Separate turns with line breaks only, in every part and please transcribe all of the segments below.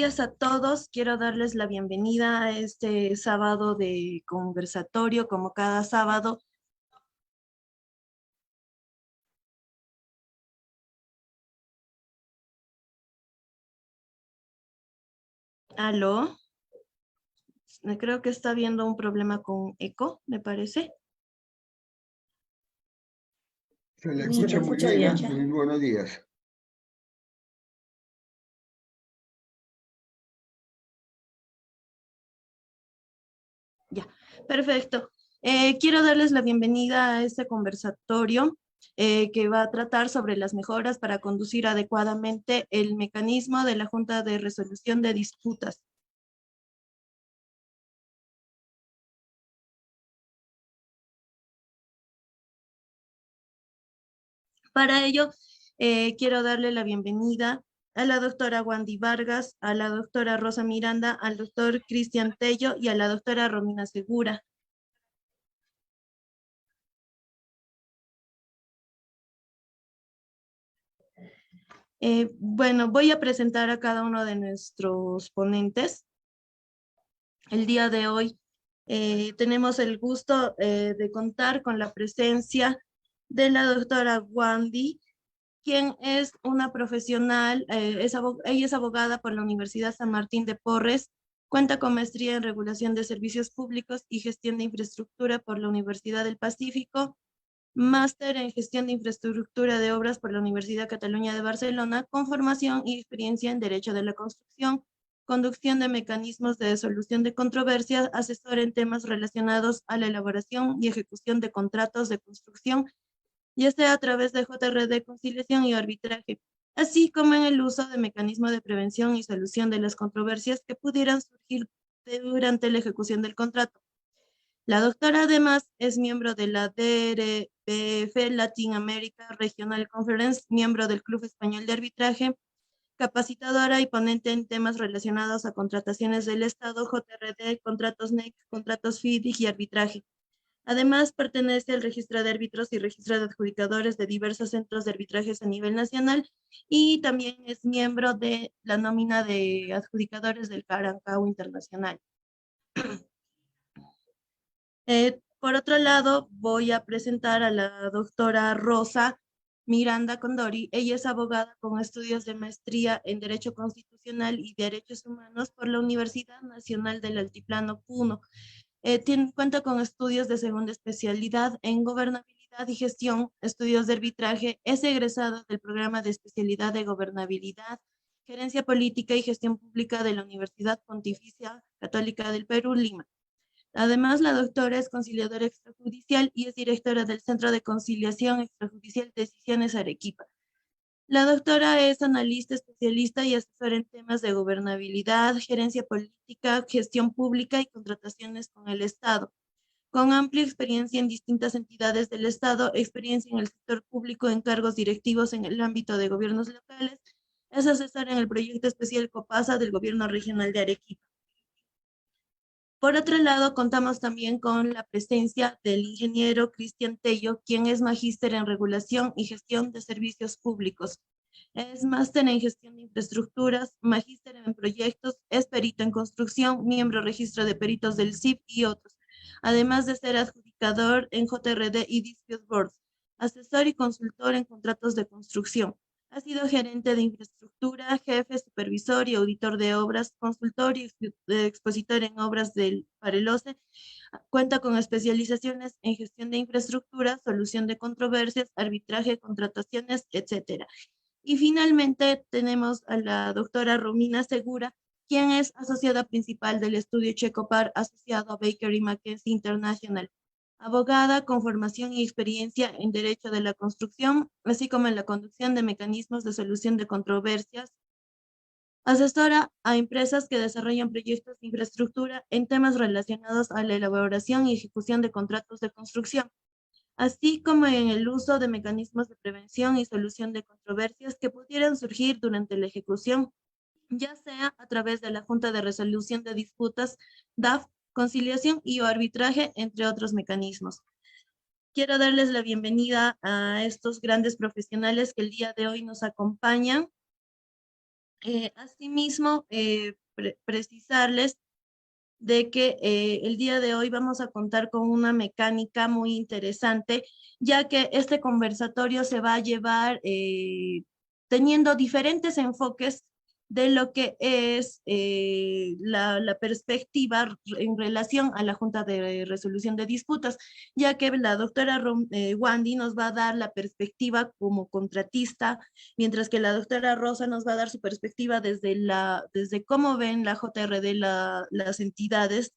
días a todos. Quiero darles la bienvenida a este sábado de conversatorio, como cada sábado. Aló. Creo que está habiendo un problema con eco, me parece.
Se le escucha muy bien. Muy buenos días.
Ya, perfecto. Quiero darles la bienvenida a este conversatorio que va a tratar sobre las mejoras para conducir adecuadamente el mecanismo de la Junta de Resolución de Disputas. Para ello, quiero darle la bienvenida a la doctora Wandy Vargas, a la doctora Rosa Miranda, al doctor Cristian Tello y a la doctora Romina Segura. Bueno, voy a presentar a cada uno de nuestros ponentes. El día de hoy tenemos el gusto de contar con la presencia de la doctora Wandy, quien es una profesional, ella es abogada por la Universidad San Martín de Porres, cuenta con maestría en regulación de servicios públicos y gestión de infraestructura por la Universidad del Pacífico, máster en gestión de infraestructura de obras por la Universidad Cataluña de Barcelona, con formación y experiencia en derecho de la construcción, conducción de mecanismos de solución de controversias, asesor en temas relacionados a la elaboración y ejecución de contratos de construcción, ya sea a través de JRD, conciliación y arbitraje, así como en el uso de mecanismos de prevención y solución de las controversias que pudieran surgir durante la ejecución del contrato. La doctora además es miembro de la DRPF Latin America Regional Conference, miembro del Club Español de Arbitraje, capacitadora y ponente en temas relacionados a contrataciones del Estado, JRD, contratos NEC, contratos FIDIC y arbitraje. Además, pertenece al registro de árbitros y registro de adjudicadores de diversos centros de arbitrajes a nivel nacional y también es miembro de la nómina de adjudicadores del Carancao Internacional. Por otro lado, voy a presentar a la doctora Rosa Miranda Condori. Ella es abogada con estudios de maestría en Derecho Constitucional y Derechos Humanos por la Universidad Nacional del Altiplano Puno. Cuenta con estudios de segunda especialidad en gobernabilidad y gestión, estudios de arbitraje, es egresada del programa de especialidad de gobernabilidad, gerencia política y gestión pública de la Universidad Pontificia Católica del Perú, Lima. Además, la doctora es conciliadora extrajudicial y es directora del Centro de Conciliación Extrajudicial Decisiones Arequipa. La doctora es analista, especialista y asesora en temas de gobernabilidad, gerencia política, gestión pública y contrataciones con el Estado. Con amplia experiencia en distintas entidades del Estado, experiencia en el sector público en cargos directivos en el ámbito de gobiernos locales, es asesora en el proyecto especial COPASA del Gobierno Regional de Arequipa. Por otro lado, contamos también con la presencia del ingeniero Cristian Tello, quien es magíster en regulación y gestión de servicios públicos. Es máster en gestión de infraestructuras, magíster en proyectos, es perito en construcción, miembro registro de peritos del CIP y otros, además de ser adjudicador en JRD y Dispute Boards, asesor y consultor en contratos de construcción. Ha sido gerente de infraestructura, jefe, supervisor y auditor de obras, consultor y expositor en obras para el OCE. Cuenta con especializaciones en gestión de infraestructura, solución de controversias, arbitraje, contrataciones, etc. Y finalmente tenemos a la doctora Romina Segura, quien es asociada principal del estudio Checopar asociado a Baker y McKenzie International. Abogada con formación y experiencia en Derecho de la Construcción, así como en la conducción de mecanismos de solución de controversias. Asesora a empresas que desarrollan proyectos de infraestructura en temas relacionados a la elaboración y ejecución de contratos de construcción, así como en el uso de mecanismos de prevención y solución de controversias que pudieran surgir durante la ejecución, ya sea a través de la Junta de Resolución de Disputas, DAF, conciliación y o arbitraje, entre otros mecanismos. Quiero darles la bienvenida a estos grandes profesionales que el día de hoy nos acompañan. Asimismo, precisarles de que el día de hoy vamos a contar con una mecánica muy interesante, ya que este conversatorio se va a llevar teniendo diferentes enfoques de lo que es la perspectiva en relación a la Junta de Resolución de Disputas, ya que la doctora Wandy nos va a dar la perspectiva como contratista, mientras que la doctora Rosa nos va a dar su perspectiva desde cómo ven la JRD las entidades,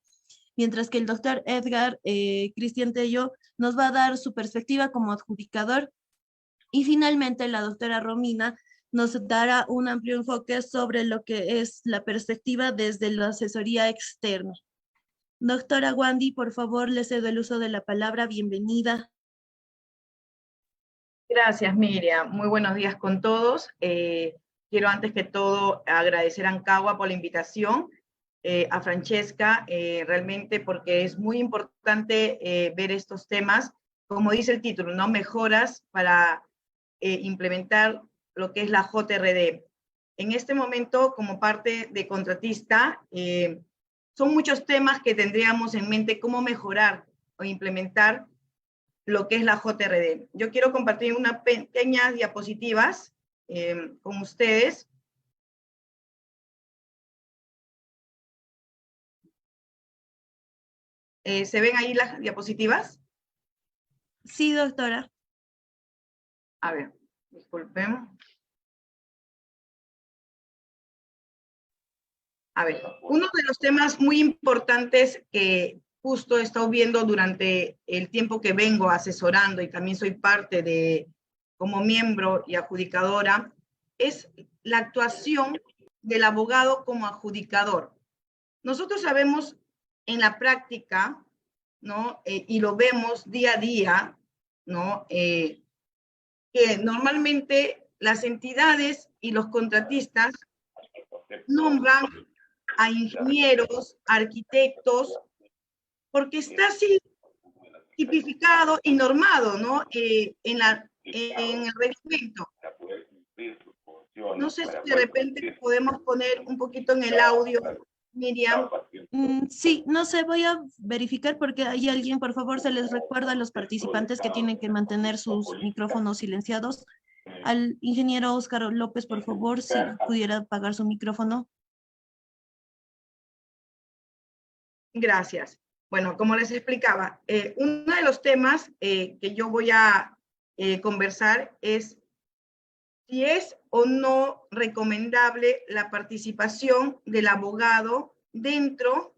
mientras que el doctor Edgar Cristian Tello nos va a dar su perspectiva como adjudicador, y finalmente la doctora Romina nos dará un amplio enfoque sobre lo que es la perspectiva desde la asesoría externa. Doctora Wandy, por favor, le cedo el uso de la palabra. Bienvenida.
Gracias, Miriam. Muy buenos días con todos. Quiero antes que todo agradecer a Ancagua por la invitación, a Francesca, realmente porque es muy importante ver estos temas, como dice el título, ¿no? Mejoras para implementar lo que es la JRD. En este momento, como parte de contratista, son muchos temas que tendríamos en mente cómo mejorar o implementar lo que es la JRD. Yo quiero compartir unas pequeñas diapositivas con ustedes. ¿Se ven ahí las diapositivas?
Sí, doctora.
A ver, disculpen. A ver, uno de los temas muy importantes que justo he estado viendo durante el tiempo que vengo asesorando y también soy parte de, como miembro y adjudicadora, es la actuación del abogado como adjudicador. Nosotros sabemos en la práctica, ¿no? Y lo vemos día a día, ¿no? Que normalmente las entidades y los contratistas nombran a ingenieros, arquitectos, porque está así tipificado y normado, ¿no? En el reglamento. No sé si de repente podemos poner un poquito en el audio, Miriam.
Sí, no sé, voy a verificar porque hay alguien, por favor, se les recuerda a los participantes que tienen que mantener sus micrófonos silenciados. Al ingeniero Óscar López, por favor, si pudiera apagar su micrófono.
Gracias. Bueno, como les explicaba, uno de los temas que yo voy a conversar es si es o no recomendable la participación del abogado dentro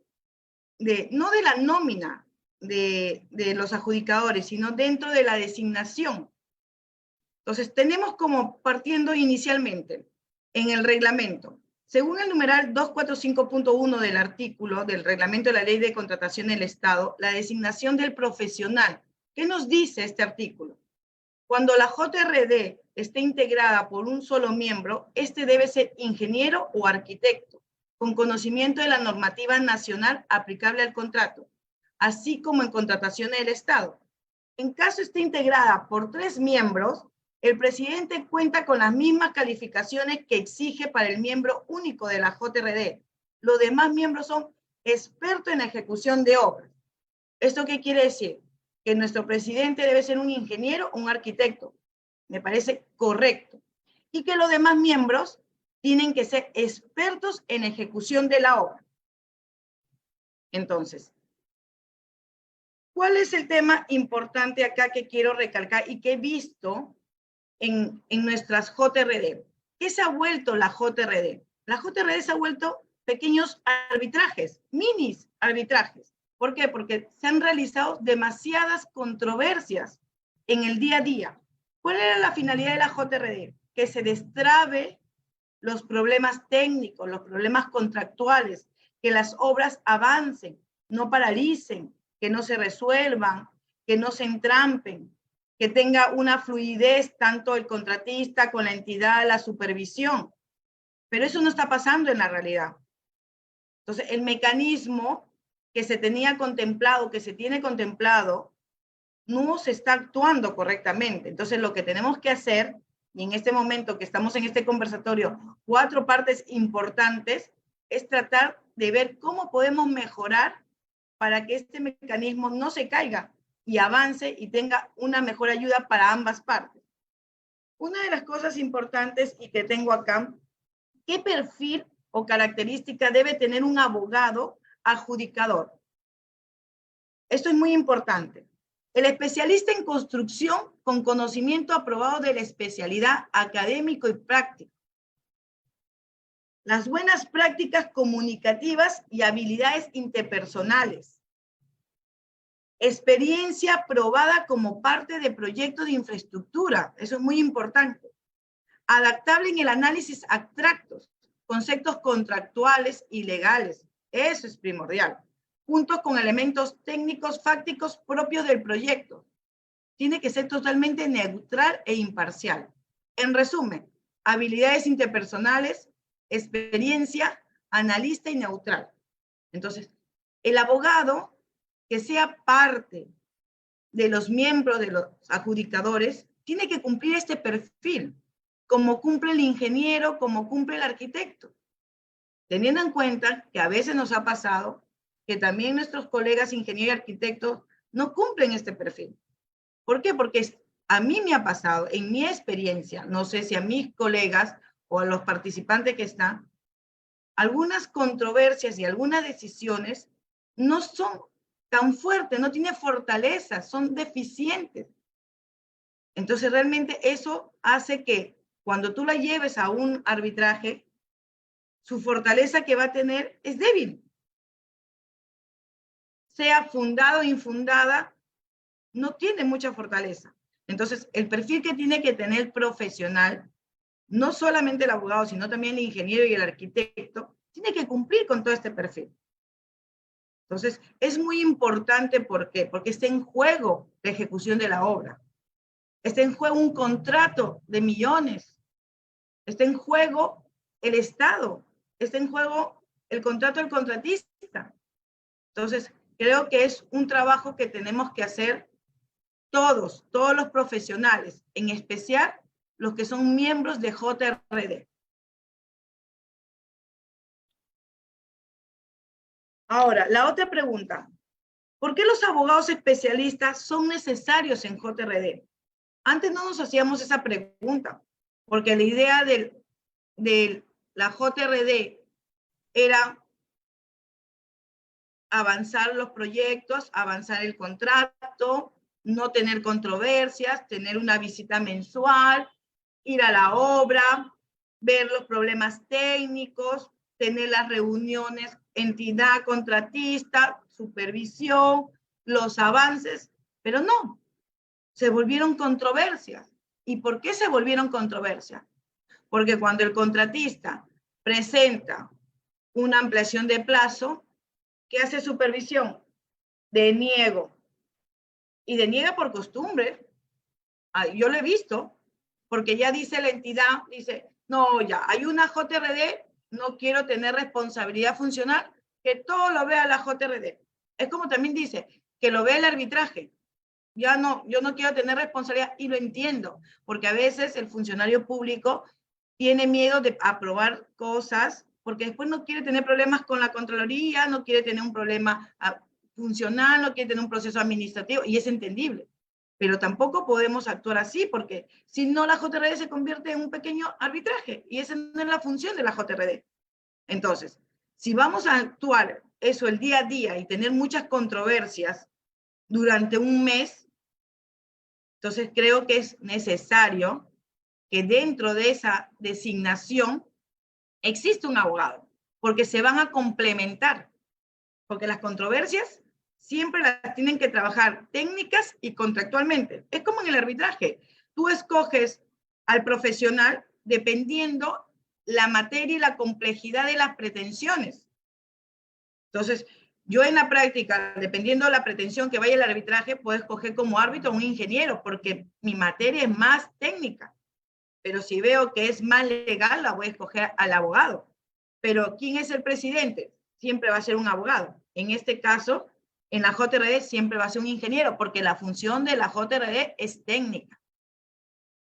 de, no de la nómina de los adjudicadores, sino dentro de la designación. Entonces, tenemos como partiendo inicialmente en el reglamento. Según el numeral 245.1 del artículo del reglamento de la Ley de Contratación del Estado, la designación del profesional. ¿Qué nos dice este artículo? Cuando la JRD esté integrada por un solo miembro, este debe ser ingeniero o arquitecto, con conocimiento de la normativa nacional aplicable al contrato, así como en contrataciones del Estado. En caso esté integrada por 3 miembros, el presidente cuenta con las mismas calificaciones que exige para el miembro único de la JRD. Los demás miembros son expertos en ejecución de obras. ¿Esto qué quiere decir? Que nuestro presidente debe ser un ingeniero o un arquitecto. Me parece correcto. Y que los demás miembros tienen que ser expertos en ejecución de la obra. Entonces, ¿cuál es el tema importante acá que quiero recalcar y que he visto en nuestras JRD? ¿Qué se ha vuelto la JRD? La JRD se ha vuelto pequeños arbitrajes, minis arbitrajes. ¿Por qué? Porque se han realizado demasiadas controversias en el día a día. ¿Cuál era la finalidad de la JRD? Que se destrabe los problemas técnicos, los problemas contractuales, que las obras avancen, no paralicen, que no se resuelvan, que no se entrampen, que tenga una fluidez tanto el contratista con la entidad, la supervisión. Pero eso no está pasando en la realidad. Entonces, el mecanismo que se tenía contemplado, que se tiene contemplado, no se está actuando correctamente. Entonces, lo que tenemos que hacer y en este momento que estamos en este conversatorio, 4 partes importantes, es tratar de ver cómo podemos mejorar para que este mecanismo no se caiga y avance y tenga una mejor ayuda para ambas partes. Una de las cosas importantes y que tengo acá, ¿qué perfil o característica debe tener un abogado adjudicador? Esto es muy importante. El especialista en construcción con conocimiento aprobado de la especialidad académico y práctico. Las buenas prácticas comunicativas y habilidades interpersonales. Experiencia probada como parte de proyectos de infraestructura. Eso es muy importante. Adaptable en el análisis abstractos, conceptos contractuales y legales. Eso es primordial. Junto con elementos técnicos fácticos propios del proyecto. Tiene que ser totalmente neutral e imparcial. En resumen, habilidades interpersonales, experiencia, analista y neutral. Entonces, el abogado que sea parte de los miembros de los adjudicadores tiene que cumplir este perfil, como cumple el ingeniero, como cumple el arquitecto. Teniendo en cuenta que a veces nos ha pasado que también nuestros colegas ingenieros y arquitectos no cumplen este perfil. ¿Por qué? Porque a mí me ha pasado, en mi experiencia, no sé si a mis colegas o a los participantes que están, algunas controversias y algunas decisiones no son tan fuertes, no tienen fortaleza, son deficientes. Entonces realmente eso hace que cuando tú la lleves a un arbitraje, su fortaleza que va a tener es débil. Sea fundada o infundada, no tiene mucha fortaleza. Entonces, el perfil que tiene que tener el profesional, no solamente el abogado, sino también el ingeniero y el arquitecto, tiene que cumplir con todo este perfil. Entonces, es muy importante, ¿por qué? Porque está en juego la ejecución de la obra. Está en juego un contrato de millones. Está en juego el Estado. Está en juego el contrato del contratista. Entonces, creo que es un trabajo que tenemos que hacer todos los profesionales, en especial los que son miembros de JRD. Ahora, la otra pregunta. ¿Por qué los abogados especialistas son necesarios en JRD? Antes no nos hacíamos esa pregunta, porque la idea de la JRD era avanzar los proyectos, avanzar el contrato, no tener controversias, tener una visita mensual, ir a la obra, ver los problemas técnicos, tener las reuniones, entidad contratista, supervisión, los avances, pero no, se volvieron controversias. ¿Y por qué se volvieron controversias? Porque cuando el contratista presenta una ampliación de plazo, ¿qué hace supervisión? Deniego. Y deniega por costumbre. Yo lo he visto, porque ya dice la entidad, dice, no, ya, hay una JRD, no quiero tener responsabilidad funcional, que todo lo vea la JRD. Es como también dice, que lo vea el arbitraje. Ya no, yo no quiero tener responsabilidad, y lo entiendo, porque a veces el funcionario público tiene miedo de aprobar cosas, porque después no quiere tener problemas con la Contraloría, no quiere tener un problema funcional, no quiere tener un proceso administrativo, y es entendible. Pero tampoco podemos actuar así, porque si no, la JRD se convierte en un pequeño arbitraje, y esa no es la función de la JRD. Entonces, si vamos a actuar eso el día a día y tener muchas controversias durante un mes, entonces creo que es necesario que dentro de esa designación existe un abogado, porque se van a complementar, porque las controversias siempre las tienen que trabajar técnicas y contractualmente. Es como en el arbitraje. Tú escoges al profesional dependiendo la materia y la complejidad de las pretensiones. Entonces, yo en la práctica, dependiendo de la pretensión que vaya el arbitraje, puedo escoger como árbitro a un ingeniero, porque mi materia es más técnica. Pero si veo que es más legal, la voy a escoger al abogado. Pero ¿quién es el presidente? Siempre va a ser un abogado. En este caso, en la JRD siempre va a ser un ingeniero, porque la función de la JRD es técnica.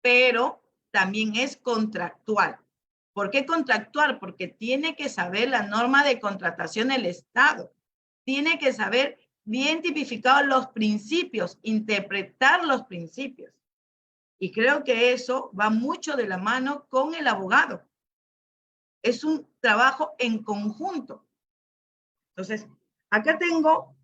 Pero también es contractual. ¿Por qué contractual? Porque tiene que saber la norma de contratación del Estado. Tiene que saber bien tipificados los principios, interpretar los principios. Y creo que eso va mucho de la mano con el abogado. Es un trabajo en conjunto. Entonces, acá tengo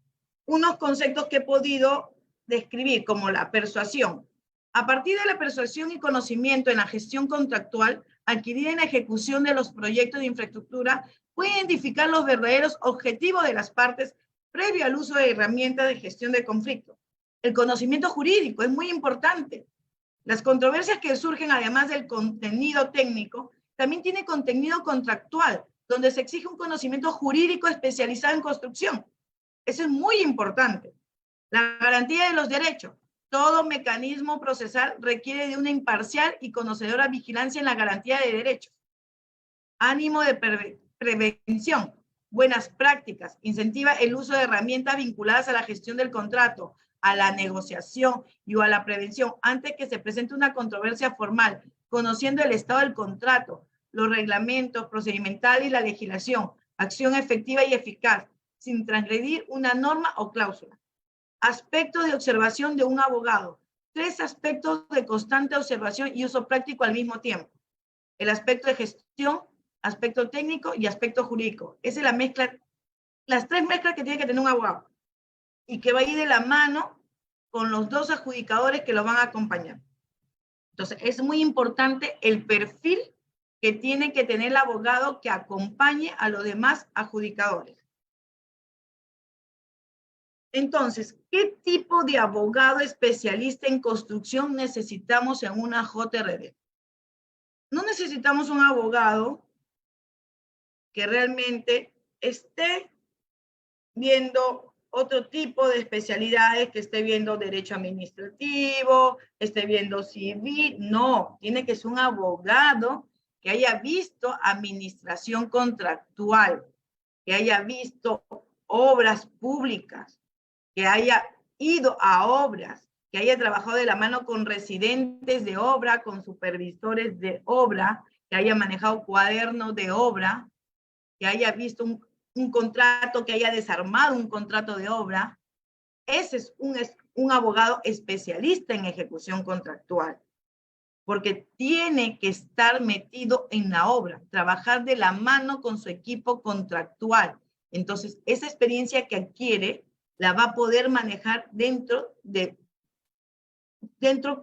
unos conceptos que he podido describir, como la persuasión. A partir de la persuasión y conocimiento en la gestión contractual, adquirida en la ejecución de los proyectos de infraestructura, puede identificar los verdaderos objetivos de las partes previo al uso de herramientas de gestión de conflictos. El conocimiento jurídico es muy importante. Las controversias que surgen, además del contenido técnico, también tiene contenido contractual, donde se exige un conocimiento jurídico especializado en construcción. Eso es muy importante. La garantía de los derechos. Todo mecanismo procesal requiere de una imparcial y conocedora vigilancia en la garantía de derechos. Ánimo de prevención. Buenas prácticas. Incentiva el uso de herramientas vinculadas a la gestión del contrato, a la negociación y a la prevención antes que se presente una controversia formal, conociendo el estado del contrato, los reglamentos procedimentales y la legislación, acción efectiva y eficaz, sin transgredir una norma o cláusula. Aspectos de observación de un abogado. 3 aspectos de constante observación y uso práctico al mismo tiempo. El aspecto de gestión, aspecto técnico y aspecto jurídico. Esa es la mezcla, las 3 mezclas que tiene que tener un abogado y que va a ir de la mano con los 2 adjudicadores que lo van a acompañar. Entonces, es muy importante el perfil que tiene que tener el abogado que acompañe a los demás adjudicadores. Entonces, ¿qué tipo de abogado especialista en construcción necesitamos en una JRD? No necesitamos un abogado que realmente esté viendo otro tipo de especialidades, que esté viendo derecho administrativo, esté viendo civil. No, tiene que ser un abogado que haya visto administración contractual, que haya visto obras públicas, que haya ido a obras, que haya trabajado de la mano con residentes de obra, con supervisores de obra, que haya manejado cuadernos de obra, que haya visto un contrato, que haya desarmado un contrato de obra. Ese es un abogado especialista en ejecución contractual, porque tiene que estar metido en la obra, trabajar de la mano con su equipo contractual. Entonces, esa experiencia que adquiere la va a poder manejar dentro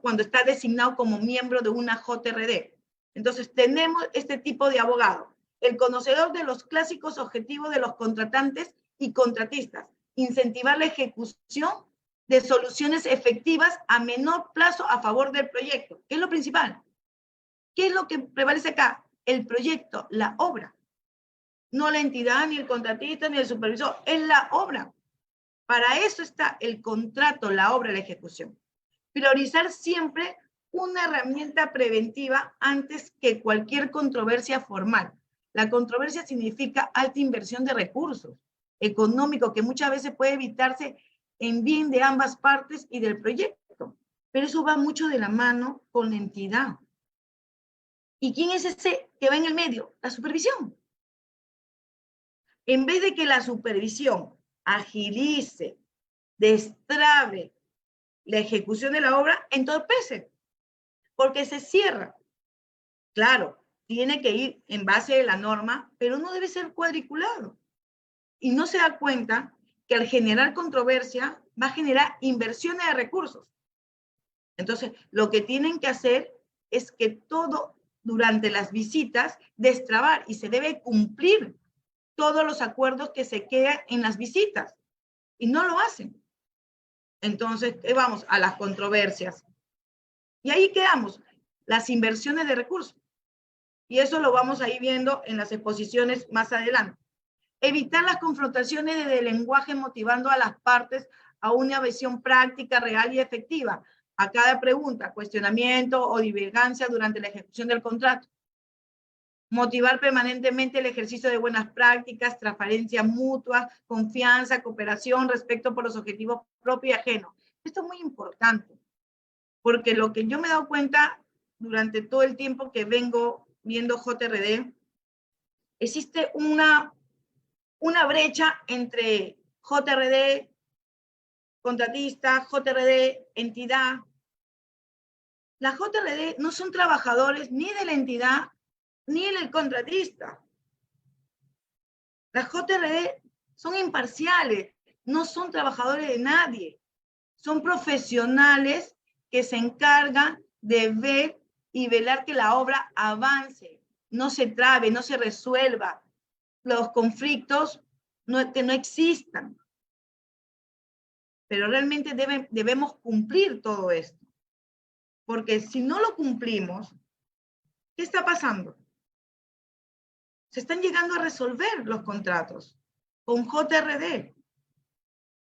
cuando está designado como miembro de una JRD. Entonces, tenemos este tipo de abogado, el conocedor de los clásicos objetivos de los contratantes y contratistas, incentivar la ejecución de soluciones efectivas a menor plazo a favor del proyecto, que es lo principal. ¿Qué es lo que prevalece acá? El proyecto, la obra. No la entidad, ni el contratista, ni el supervisor, es la obra. Para eso está el contrato, la obra, la ejecución. Priorizar siempre una herramienta preventiva antes que cualquier controversia formal. La controversia significa alta inversión de recursos económicos que muchas veces puede evitarse en bien de ambas partes y del proyecto. Pero eso va mucho de la mano con la entidad. ¿Y quién es ese que va en el medio? La supervisión. En vez de que la supervisión agilice, destrabe la ejecución de la obra, entorpece, porque se cierra. Claro, tiene que ir en base de la norma, pero no debe ser cuadriculado. Y no se da cuenta que al generar controversia va a generar inversiones de recursos. Entonces, lo que tienen que hacer es que todo durante las visitas destrabar, y se debe cumplir todos los acuerdos que se quedan en las visitas, y no lo hacen. Entonces, vamos a las controversias. Y ahí quedamos, las inversiones de recursos. Y eso lo vamos a ir viendo en las exposiciones más adelante. Evitar las confrontaciones de lenguaje motivando a las partes a una visión práctica, real y efectiva a cada pregunta, cuestionamiento o divergencia durante la ejecución del contrato. Motivar permanentemente el ejercicio de buenas prácticas, transparencia mutua, confianza, cooperación, respeto por los objetivos propios y ajenos. Esto es muy importante, porque lo que yo me he dado cuenta durante todo el tiempo que vengo viendo JRD, existe una brecha entre JRD, contratista, JRD, entidad. Las JRD no son trabajadores ni de la entidad ni del contratista. Las JRD son imparciales, no son trabajadores de nadie. Son profesionales que se encargan de ver y velar que la obra avance, no se trabe, no se resuelva, los conflictos que no existan. Pero realmente debemos cumplir todo esto. Porque si no lo cumplimos, ¿qué está pasando? Se están llegando a resolver los contratos con JRD.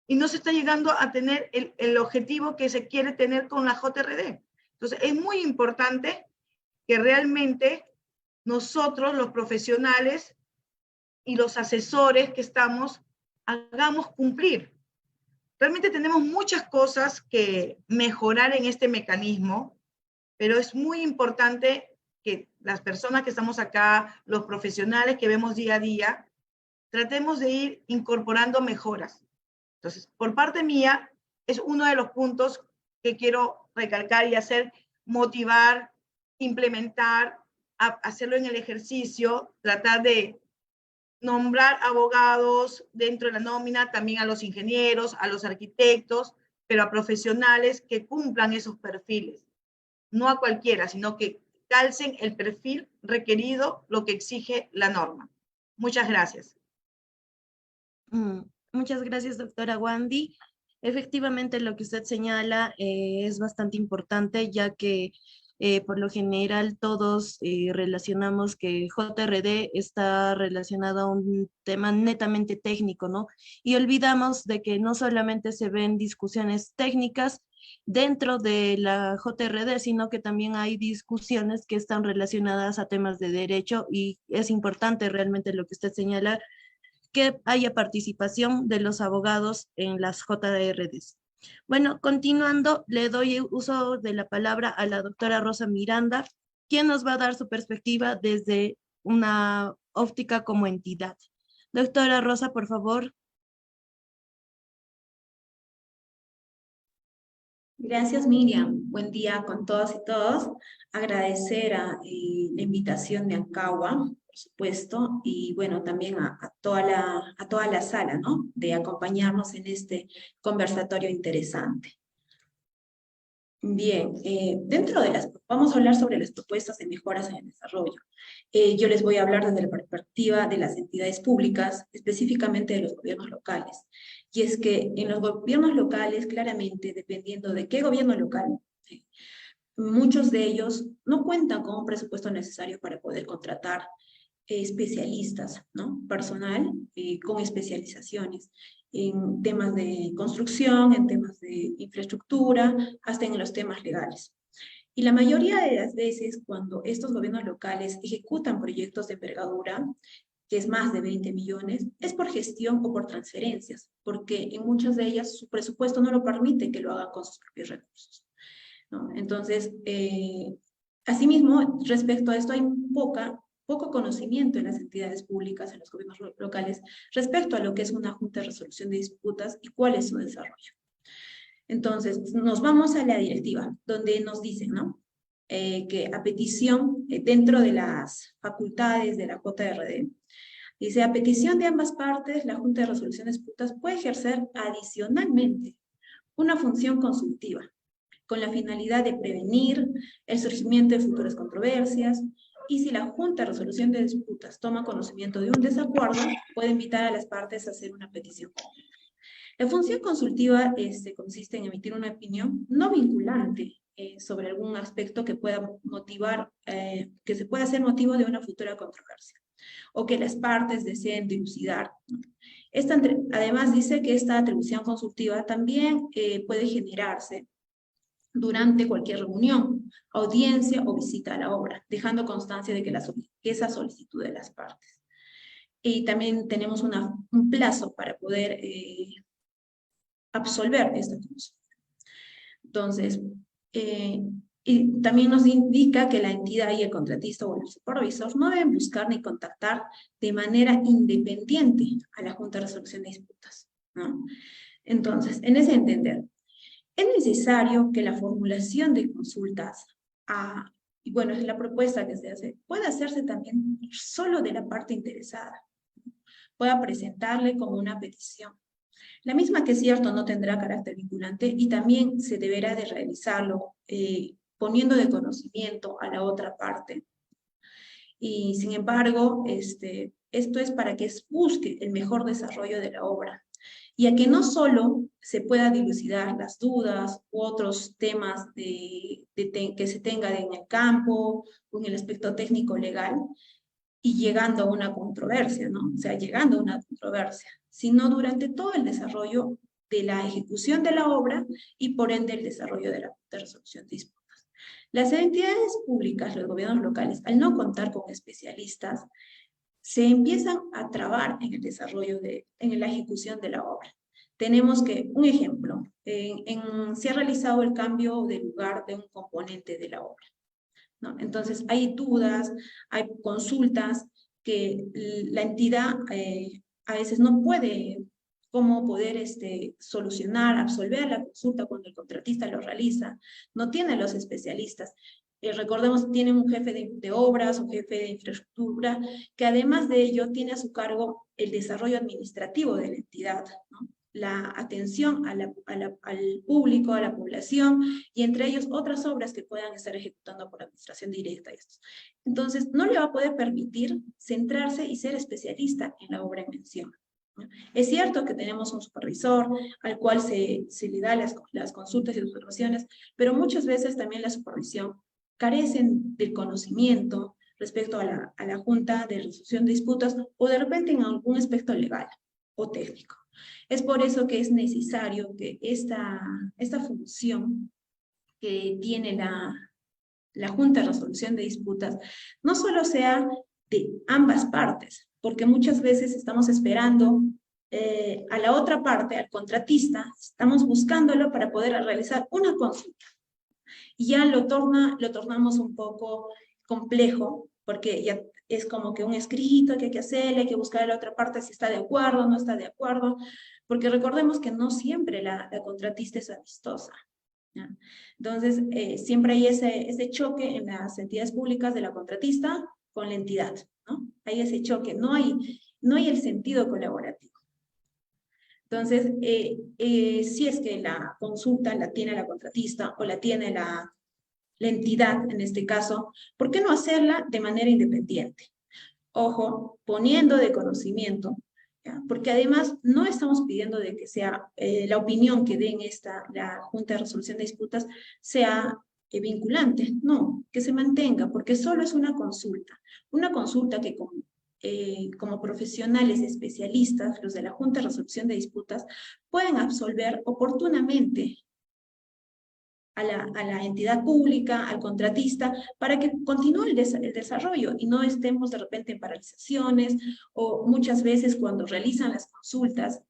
Y no se está llegando a tener el objetivo que se quiere tener con la JRD. Entonces, es muy importante que realmente nosotros, los profesionales y los asesores que estamos, hagamos cumplir. Realmente tenemos muchas cosas que mejorar en este mecanismo, pero es muy importante que las personas que estamos acá, los profesionales que vemos día a día, tratemos de ir incorporando mejoras. Entonces, por parte mía, es uno de los puntos que quiero recalcar y hacer, motivar, implementar, hacerlo en el ejercicio, tratar de nombrar abogados dentro de la nómina, también a los ingenieros, a los arquitectos, pero a profesionales que cumplan esos perfiles. No a cualquiera, sino que calcen el perfil requerido, lo que exige la norma. Muchas gracias.
Muchas gracias, doctora Wandy. Efectivamente, lo que usted señala es bastante importante, ya que por lo general todos relacionamos que JRD está relacionado a un tema netamente técnico, ¿no? Y olvidamos de que no solamente se ven discusiones técnicas dentro de la JRD, sino que también hay discusiones que están relacionadas a temas de derecho, y es importante realmente lo que usted señala, que haya participación de los abogados en las JRDs. Bueno, continuando, le doy uso de la palabra a la doctora Rosa Miranda, quien nos va a dar su perspectiva desde una óptica como entidad. Doctora Rosa, por favor.
Gracias, Miriam. Buen día con todas y todos. Agradecer la invitación de ANCAWA, por supuesto, y bueno, también a toda la sala, ¿no?, de acompañarnos en este conversatorio interesante. Bien, vamos a hablar sobre las propuestas de mejoras en el desarrollo. Yo les voy a hablar desde la perspectiva de las entidades públicas, específicamente de los gobiernos locales. Y es que en los gobiernos locales, claramente, dependiendo de qué gobierno local, muchos de ellos no cuentan con un presupuesto necesario para poder contratar especialistas, ¿no?, personal con especializaciones en temas de construcción, en temas de infraestructura, hasta en los temas legales. Y la mayoría de las veces, cuando estos gobiernos locales ejecutan proyectos de envergadura, que es más de 20 millones, es por gestión o por transferencias, porque en muchas de ellas su presupuesto no lo permite que lo hagan con sus propios recursos, ¿no? Entonces, asimismo, respecto a esto hay poco conocimiento en las entidades públicas, en los gobiernos locales, respecto a lo que es una junta de resolución de disputas y cuál es su desarrollo. Entonces, nos vamos a la directiva, donde nos dicen, ¿no?, que a petición, dentro de las facultades de la JRD, dice, a petición de ambas partes, la Junta de Resolución de Disputas puede ejercer adicionalmente una función consultiva, con la finalidad de prevenir el surgimiento de futuras controversias, y si la Junta de Resolución de Disputas toma conocimiento de un desacuerdo, puede invitar a las partes a hacer una petición. La función consultiva consiste en emitir una opinión no vinculante sobre algún aspecto que pueda motivar, que se pueda hacer motivo de una futura controversia, o que las partes deseen dilucidar. Además dice que esta atribución consultiva también puede generarse durante cualquier reunión, audiencia o visita a la obra, dejando constancia de que esa solicitud de las partes. Y también tenemos un plazo para poder absolver esta función. Entonces, Y también nos indica que la entidad y el contratista o el supervisor no deben buscar ni contactar de manera independiente a la Junta de Resolución de Disputas, ¿no? Entonces, en ese entender, es necesario que la formulación de consultas, y bueno, es la propuesta que se hace, pueda hacerse también solo de la parte interesada, pueda presentarle como una petición. La misma que es cierto no tendrá carácter vinculante y también se deberá de realizarlo poniendo de conocimiento a la otra parte. Y sin embargo, esto es para que busque el mejor desarrollo de la obra, y a que no solo se pueda dilucidar las dudas u otros temas que se tenga en el campo o en el aspecto técnico legal, y llegando a una controversia, ¿no? O sea, llegando a una controversia, sino durante todo el desarrollo de la ejecución de la obra y por ende el desarrollo de la resolución de disputas. Las entidades públicas, los gobiernos locales, al no contar con especialistas, se empiezan a trabar en el desarrollo, en la ejecución de la obra. Tenemos un ejemplo, se ha realizado el cambio de lugar de un componente de la obra, ¿no? Entonces hay dudas, hay consultas que la entidad a veces no puede cómo poder solucionar, absolver la consulta cuando el contratista lo realiza, no tiene los especialistas. Recordemos, tiene un jefe de obras o jefe de infraestructura, que además de ello tiene a su cargo el desarrollo administrativo de la entidad, ¿no? La atención al público, a la población, y entre ellos otras obras que puedan estar ejecutando por administración directa. Entonces, no le va a poder permitir centrarse y ser especialista en la obra en mención. Es cierto que tenemos un supervisor al cual se le da las consultas y observaciones, pero muchas veces también la supervisión carecen del conocimiento respecto a la Junta de Resolución de Disputas o de repente en algún aspecto legal o técnico. Es por eso que es necesario que esta función que tiene la Junta de Resolución de Disputas no solo sea de ambas partes, porque muchas veces estamos esperando a la otra parte, al contratista, estamos buscándolo para poder realizar una consulta. Y ya lo tornamos un poco complejo, porque ya es como que un escrito que hay que hacerle, hay que buscar a la otra parte si está de acuerdo, no está de acuerdo, porque recordemos que no siempre la contratista es amistosa, ¿ya? Entonces, siempre hay ese choque en las entidades públicas de la contratista con la entidad, ¿no? Hay ese choque, no hay el sentido colaborativo. Entonces, si es que la consulta la tiene la contratista o la tiene la entidad, en este caso, ¿por qué no hacerla de manera independiente? Ojo, poniendo de conocimiento, ¿ya? Porque además no estamos pidiendo de que sea la opinión que den la Junta de Resolución de Disputas sea vinculante, no, que se mantenga, porque solo es una consulta que como profesionales especialistas, los de la Junta de Resolución de Disputas, pueden absolver oportunamente a la entidad pública, al contratista, para que continúe el desarrollo y no estemos de repente en paralizaciones, o muchas veces cuando realizan las consultas,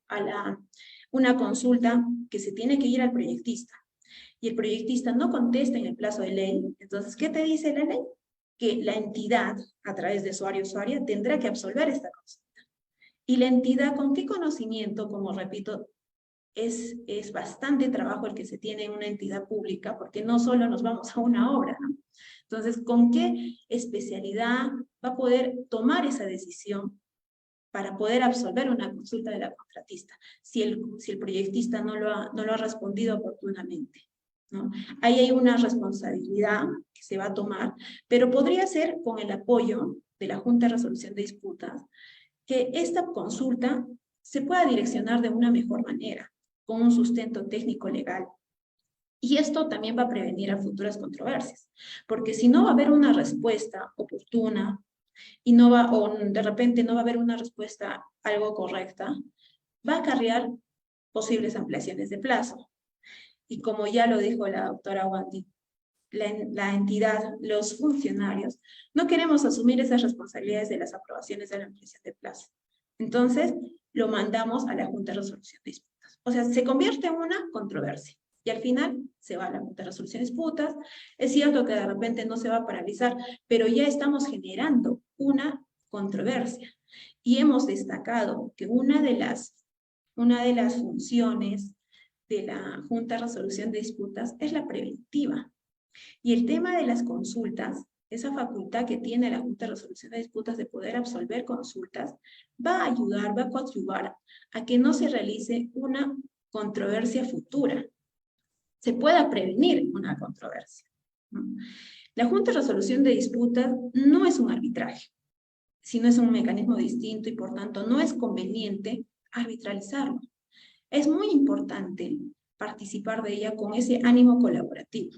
una consulta que se tiene que ir al proyectista, y el proyectista no contesta en el plazo de ley. Entonces, ¿qué te dice la ley? Que la entidad, a través de su área usuaria, tendrá que absolver esta consulta. Y la entidad, ¿con qué conocimiento? Como repito, es bastante trabajo el que se tiene en una entidad pública, porque no solo nos vamos a una obra, ¿no? Entonces, ¿con qué especialidad va a poder tomar esa decisión para poder absolver una consulta de la contratista, si el proyectista no lo ha respondido oportunamente, ¿no? Ahí hay una responsabilidad que se va a tomar, pero podría ser con el apoyo de la Junta de Resolución de Disputas, que esta consulta se pueda direccionar de una mejor manera, con un sustento técnico legal. Y esto también va a prevenir a futuras controversias, porque si no va a haber una respuesta oportuna, o de repente no va a haber una respuesta algo correcta, va a acarrear posibles ampliaciones de plazo. Y como ya lo dijo la doctora Wandy, la entidad, los funcionarios, no queremos asumir esas responsabilidades de las aprobaciones de la ampliación de plazo. Entonces, lo mandamos a la Junta de Resolución de Disputas. O sea, se convierte en una controversia. Y al final se va a la Junta de Resolución de Disputas. Es cierto que de repente no se va a paralizar, pero ya estamos generando una controversia. Y hemos destacado que una de las funciones de la Junta de Resolución de Disputas es la preventiva. Y el tema de las consultas, esa facultad que tiene la Junta de Resolución de Disputas de poder absolver consultas, va a ayudar, va a coadyuvar a que no se realice una controversia futura. Se pueda prevenir una controversia, ¿no? La Junta de Resolución de Disputas no es un arbitraje, sino es un mecanismo distinto y por tanto no es conveniente arbitralizarlo. Es muy importante participar de ella con ese ánimo colaborativo,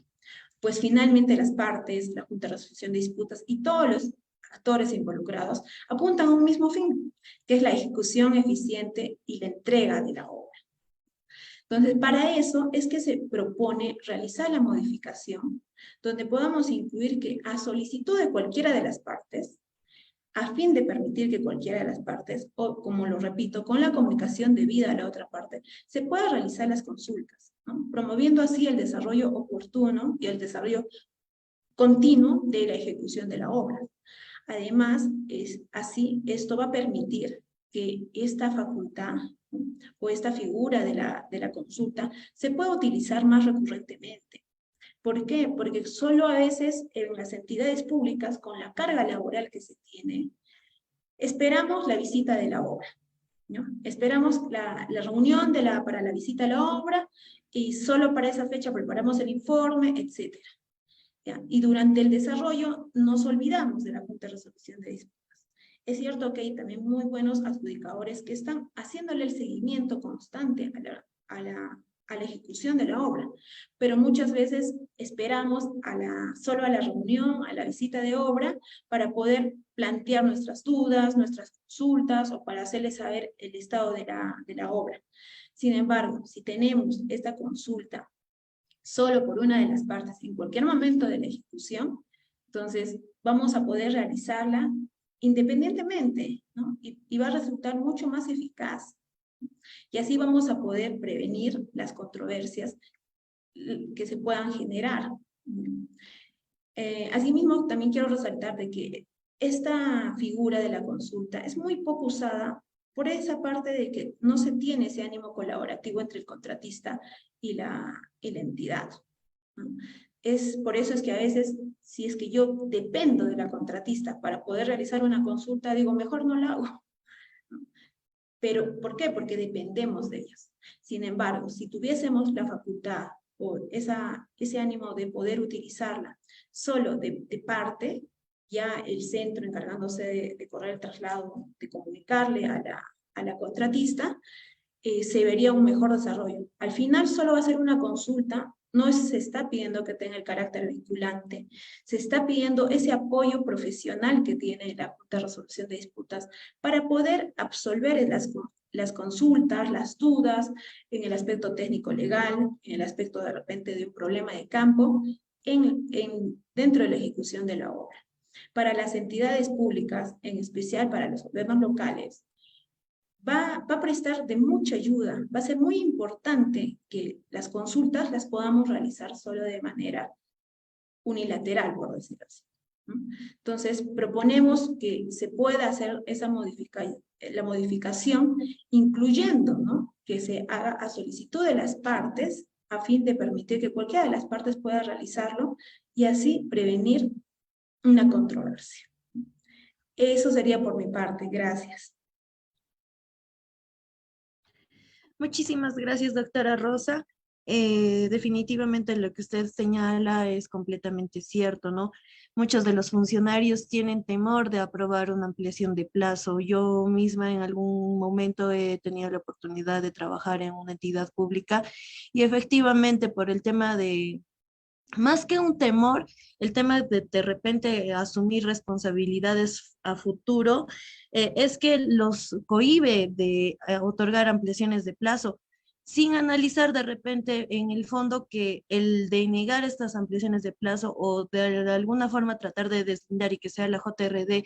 pues finalmente las partes, la Junta de Resolución de Disputas y todos los actores involucrados apuntan a un mismo fin, que es la ejecución eficiente y la entrega de la obra. Entonces, para eso es que se propone realizar la modificación, donde podamos incluir que a solicitud de cualquiera de las partes, a fin de permitir que cualquiera de las partes, o como lo repito, con la comunicación debida a la otra parte, se pueda realizar las consultas, ¿no? Promoviendo así el desarrollo oportuno y el desarrollo continuo de la ejecución de la obra. Además, esto va a permitir que esta facultad, ¿no?, o esta figura de la consulta se pueda utilizar más recurrentemente. ¿Por qué? Porque solo a veces en las entidades públicas, con la carga laboral que se tiene, esperamos la visita de la obra, ¿no? Esperamos la reunión para la visita a la obra y solo para esa fecha preparamos el informe, etc. ¿Ya? Y durante el desarrollo nos olvidamos de la Junta de Resolución de Disputas. Es cierto que hay también muy buenos adjudicadores que están haciéndole el seguimiento constante a la ejecución de la obra, pero muchas veces esperamos solo a la reunión, a la visita de obra, para poder plantear nuestras dudas, nuestras consultas, o para hacerles saber el estado de la obra. Sin embargo, si tenemos esta consulta solo por una de las partes en cualquier momento de la ejecución, entonces vamos a poder realizarla independientemente, ¿no? Y va a resultar mucho más eficaz. Y así vamos a poder prevenir las controversias que se puedan generar. Asimismo, también quiero resaltar de que esta figura de la consulta es muy poco usada por esa parte de que no se tiene ese ánimo colaborativo entre el contratista y la entidad, ¿no? Por eso es que a veces, si es que yo dependo de la contratista para poder realizar una consulta, digo, mejor no la hago. Pero, ¿por qué? Porque dependemos de ellos. Sin embargo, si tuviésemos la facultad o ese ánimo de poder utilizarla solo de parte, ya el centro encargándose de correr el traslado, de comunicarle a la contratista, se vería un mejor desarrollo. Al final solo va a ser una consulta, no se está pidiendo que tenga el carácter vinculante, se está pidiendo ese apoyo profesional que tiene la Junta de Resolución de Disputas para poder absolver las consultas, las dudas, en el aspecto técnico-legal, en el aspecto de repente de un problema de campo, dentro de la ejecución de la obra. Para las entidades públicas, en especial para los gobiernos locales, va a prestar de mucha ayuda, va a ser muy importante que las consultas las podamos realizar solo de manera unilateral, por decirlo así, ¿no? Entonces, proponemos que se pueda hacer la modificación, incluyendo, ¿no?, que se haga a solicitud de las partes, a fin de permitir que cualquiera de las partes pueda realizarlo, y así prevenir una controversia. Eso sería por mi parte. Gracias.
Muchísimas gracias, doctora Rosa. Definitivamente lo que usted señala es completamente cierto, ¿no? Muchos de los funcionarios tienen temor de aprobar una ampliación de plazo. Yo misma en algún momento he tenido la oportunidad de trabajar en una entidad pública y efectivamente por el tema de, más que un temor, el tema de repente asumir responsabilidades a futuro, es que los cohíbe de otorgar ampliaciones de plazo, sin analizar de repente en el fondo que el de negar estas ampliaciones de plazo o de alguna forma tratar de deslindar y que sea la JRD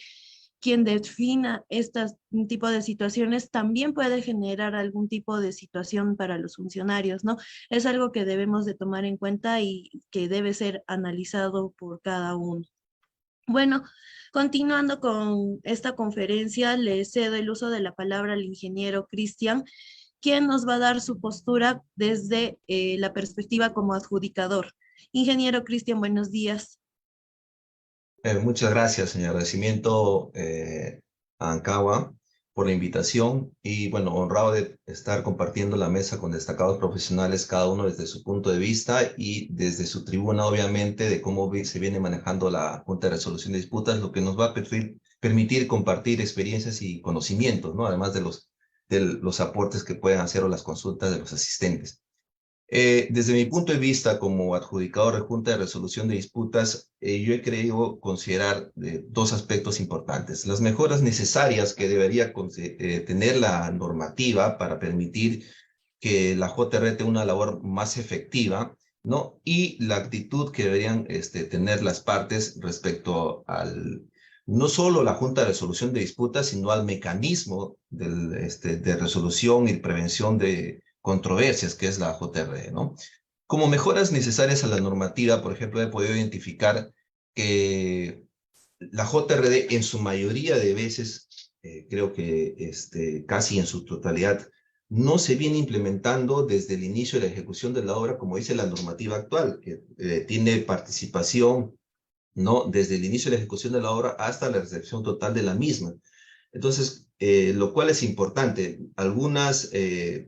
quien defina este tipo de situaciones también puede generar algún tipo de situación para los funcionarios, ¿no? Es algo que debemos de tomar en cuenta y que debe ser analizado por cada uno. Bueno, continuando con esta conferencia, le cedo el uso de la palabra al ingeniero Cristian, quien nos va a dar su postura desde la perspectiva como adjudicador. Ingeniero Cristian, buenos días.
Muchas gracias, señor. Agradecimiento a Ankawa por la invitación y, bueno, honrado de estar compartiendo la mesa con destacados profesionales, cada uno desde su punto de vista y desde su tribuna, obviamente, de cómo se viene manejando la Junta de Resolución de Disputas, lo que nos va a permitir compartir experiencias y conocimientos, ¿no? Además de los aportes que pueden hacer o las consultas de los asistentes. Desde mi punto de vista como adjudicador de Junta de Resolución de Disputas, yo he querido considerar dos aspectos importantes. Las mejoras necesarias que debería tener la normativa para permitir que la JR tenga una labor más efectiva, ¿no? Y la actitud que deberían tener las partes respecto no solo la Junta de Resolución de Disputas, sino al mecanismo de resolución y prevención de controversias, que es la JRD, ¿no? Como mejoras necesarias a la normativa, por ejemplo, he podido identificar que la JRD en su mayoría de veces, creo que casi en su totalidad, no se viene implementando desde el inicio de la ejecución de la obra, como dice la normativa actual, que tiene participación, ¿no? Desde el inicio de la ejecución de la obra hasta la recepción total de la misma. Entonces, lo cual es importante. Algunas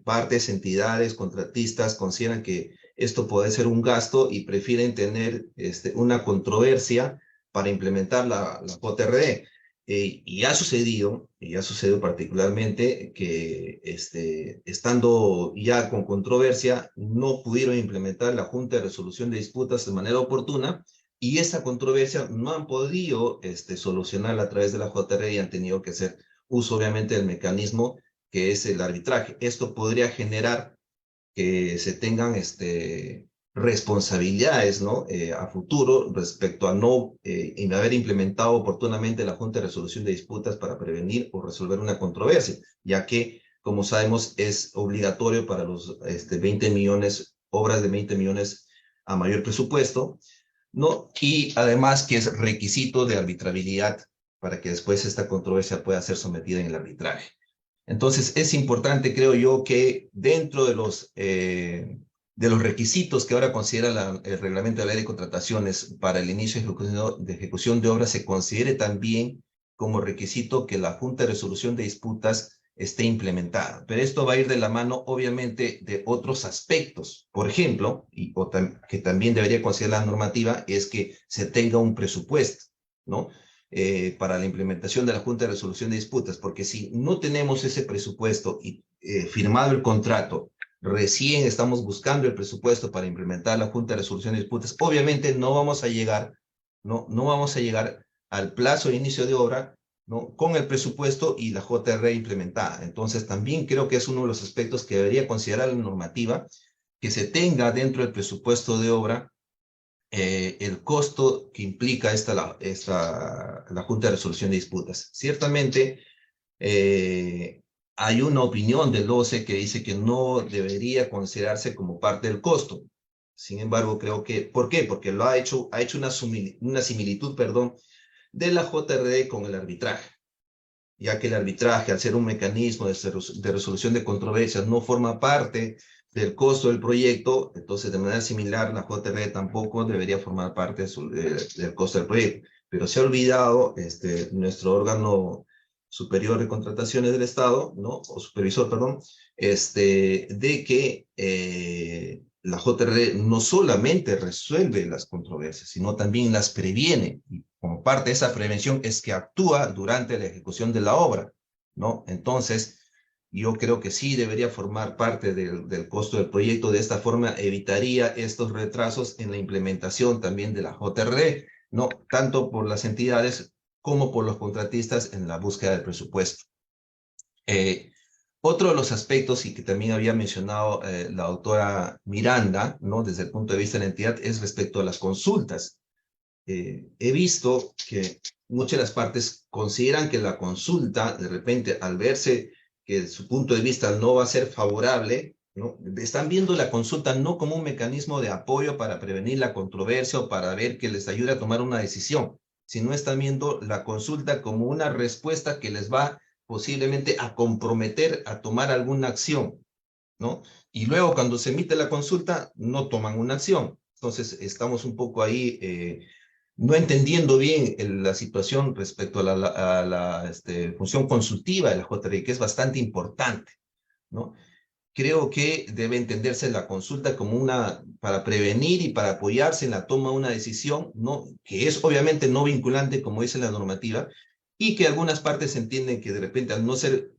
partes, entidades, contratistas consideran que esto puede ser un gasto y prefieren tener una controversia para implementar la JRD. Y ha sucedido particularmente que estando ya con controversia, no pudieron implementar la Junta de Resolución de Disputas de manera oportuna, y esa controversia no han podido solucionarla a través de la JRD y han tenido que hacer uso, obviamente, del mecanismo que es el arbitraje. Esto podría generar que se tengan responsabilidades, ¿no? A futuro respecto a no haber implementado oportunamente la Junta de Resolución de Disputas para prevenir o resolver una controversia, ya que, como sabemos, es obligatorio para los 20 millones, obras de 20 millones a mayor presupuesto, ¿no? Y además que es requisito de arbitrabilidad para que después esta controversia pueda ser sometida en el arbitraje. Entonces es importante, creo yo, que dentro de los requisitos que ahora considera el reglamento de la ley de contrataciones para el inicio de ejecución de obras, se considere también como requisito que la Junta de Resolución de Disputas esté implementada. Pero esto va a ir de la mano, obviamente, de otros aspectos. Por ejemplo, que también debería considerar la normativa, es que se tenga un presupuesto, ¿no? Para la implementación de la Junta de Resolución de Disputas, porque si no tenemos ese presupuesto y firmado el contrato, recién estamos buscando el presupuesto para implementar la Junta de Resolución de Disputas, obviamente no vamos a llegar al plazo de inicio de obra, ¿no? Con el presupuesto y la JR implementada. Entonces también creo que es uno de los aspectos que debería considerar la normativa, que se tenga dentro del presupuesto de obra el costo que implica la Junta de Resolución de Disputas. Ciertamente hay una opinión del OCE que dice que no debería considerarse como parte del costo. Sin embargo, creo que, ¿por qué? Porque ha hecho una similitud, perdón, de la JRD con el arbitraje, ya que el arbitraje, al ser un mecanismo de resolución de controversias, no forma parte del costo del proyecto. Entonces, de manera similar, la JRD tampoco debería formar parte del costo del proyecto. Pero se ha olvidado nuestro órgano superior de contrataciones del Estado, ¿no? O supervisor, perdón, de que la JRD no solamente resuelve las controversias, sino también las previene. Y como parte de esa prevención es que actúa durante la ejecución de la obra, ¿no? Entonces, yo creo que sí debería formar parte del costo del proyecto. De esta forma evitaría estos retrasos en la implementación también de la JRD, ¿no? Tanto por las entidades como por los contratistas en la búsqueda del presupuesto. Otro de los aspectos, y que también había mencionado la doctora Miranda, ¿no? Desde el punto de vista de la entidad, es respecto a las consultas. he visto que muchas de las partes consideran que la consulta, de repente, al verse que su punto de vista no va a ser favorable, ¿no? Están viendo la consulta no como un mecanismo de apoyo para prevenir la controversia o para ver que les ayude a tomar una decisión, sino están viendo la consulta como una respuesta que les va posiblemente a comprometer a tomar alguna acción, ¿no? Y luego cuando se emite la consulta, no toman una acción. Entonces, estamos un poco ahí no entendiendo bien la situación respecto a la función consultiva de la JRI, que es bastante importante, ¿no? Creo que debe entenderse la consulta como para prevenir y para apoyarse en la toma de una decisión, ¿no? Que es obviamente no vinculante, como dice la normativa, y que algunas partes entienden que de repente al no ser,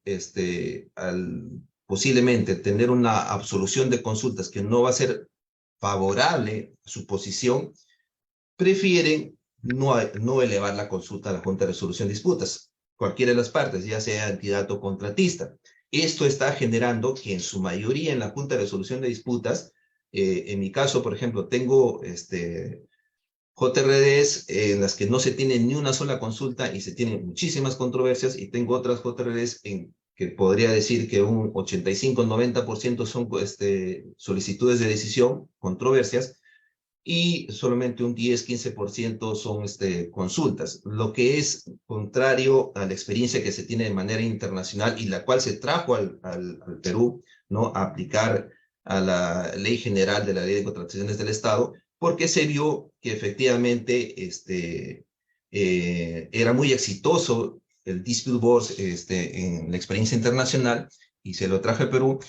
posiblemente tener una absolución de consultas que no va a ser favorable a su posición, prefieren no elevar la consulta a la Junta de Resolución de Disputas, cualquiera de las partes, ya sea entidad o contratista. Esto está generando que en su mayoría en la Junta de Resolución de Disputas, en mi caso, por ejemplo, tengo JRDs en las que no se tiene ni una sola consulta y se tienen muchísimas controversias, y tengo otras JRDs que podría decir que un 85-90% son solicitudes de decisión, controversias, y solamente un 10-15% son consultas, lo que es contrario a la experiencia que se tiene de manera internacional y la cual se trajo al Perú, ¿no? A aplicar a la Ley General de la Ley de Contrataciones del Estado, porque se vio que efectivamente era muy exitoso el Dispute Board en la experiencia internacional, y se lo trajo al Perú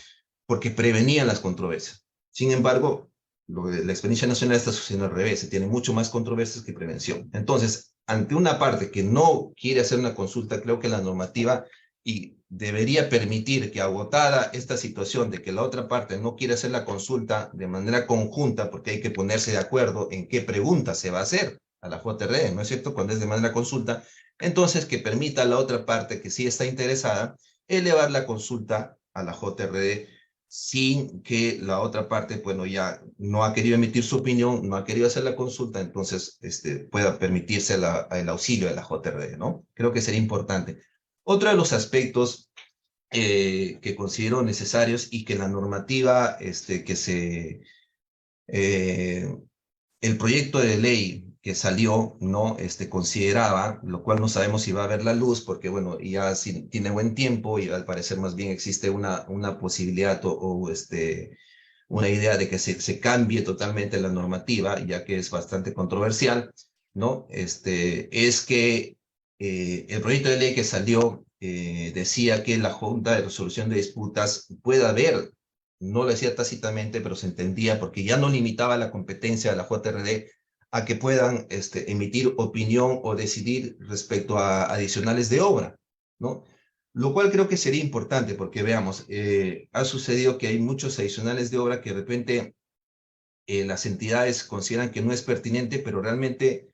porque prevenía las controversias. Sin embargo, la experiencia nacional está sucediendo al revés, se tiene mucho más controversias que prevención. Entonces, ante una parte que no quiere hacer una consulta, creo que la normativa debería permitir que, agotada esta situación de que la otra parte no quiere hacer la consulta de manera conjunta, porque hay que ponerse de acuerdo en qué pregunta se va a hacer a la JRD, ¿no es cierto?, cuando es de manera consulta, entonces que permita a la otra parte que sí está interesada elevar la consulta a la JRD, sin que la otra parte, bueno, ya no ha querido emitir su opinión, no ha querido hacer la consulta, entonces pueda permitirse el auxilio de la JRD, ¿no? Creo que sería importante. Otro de los aspectos que considero necesarios y que la normativa, el proyecto de ley que salió, ¿no? Consideraba, lo cual no sabemos si va a ver la luz, porque, bueno, ya tiene buen tiempo y al parecer más bien existe una posibilidad o una idea de que se cambie totalmente la normativa, ya que es bastante controversial, ¿no? Es que el proyecto de ley que salió decía que la Junta de Resolución de Disputas pueda haber, no lo decía tácitamente, pero se entendía porque ya no limitaba la competencia de la JRD a que puedan emitir opinión o decidir respecto a adicionales de obra, ¿no? Lo cual creo que sería importante porque, veamos, ha sucedido que hay muchos adicionales de obra que de repente las entidades consideran que no es pertinente, pero realmente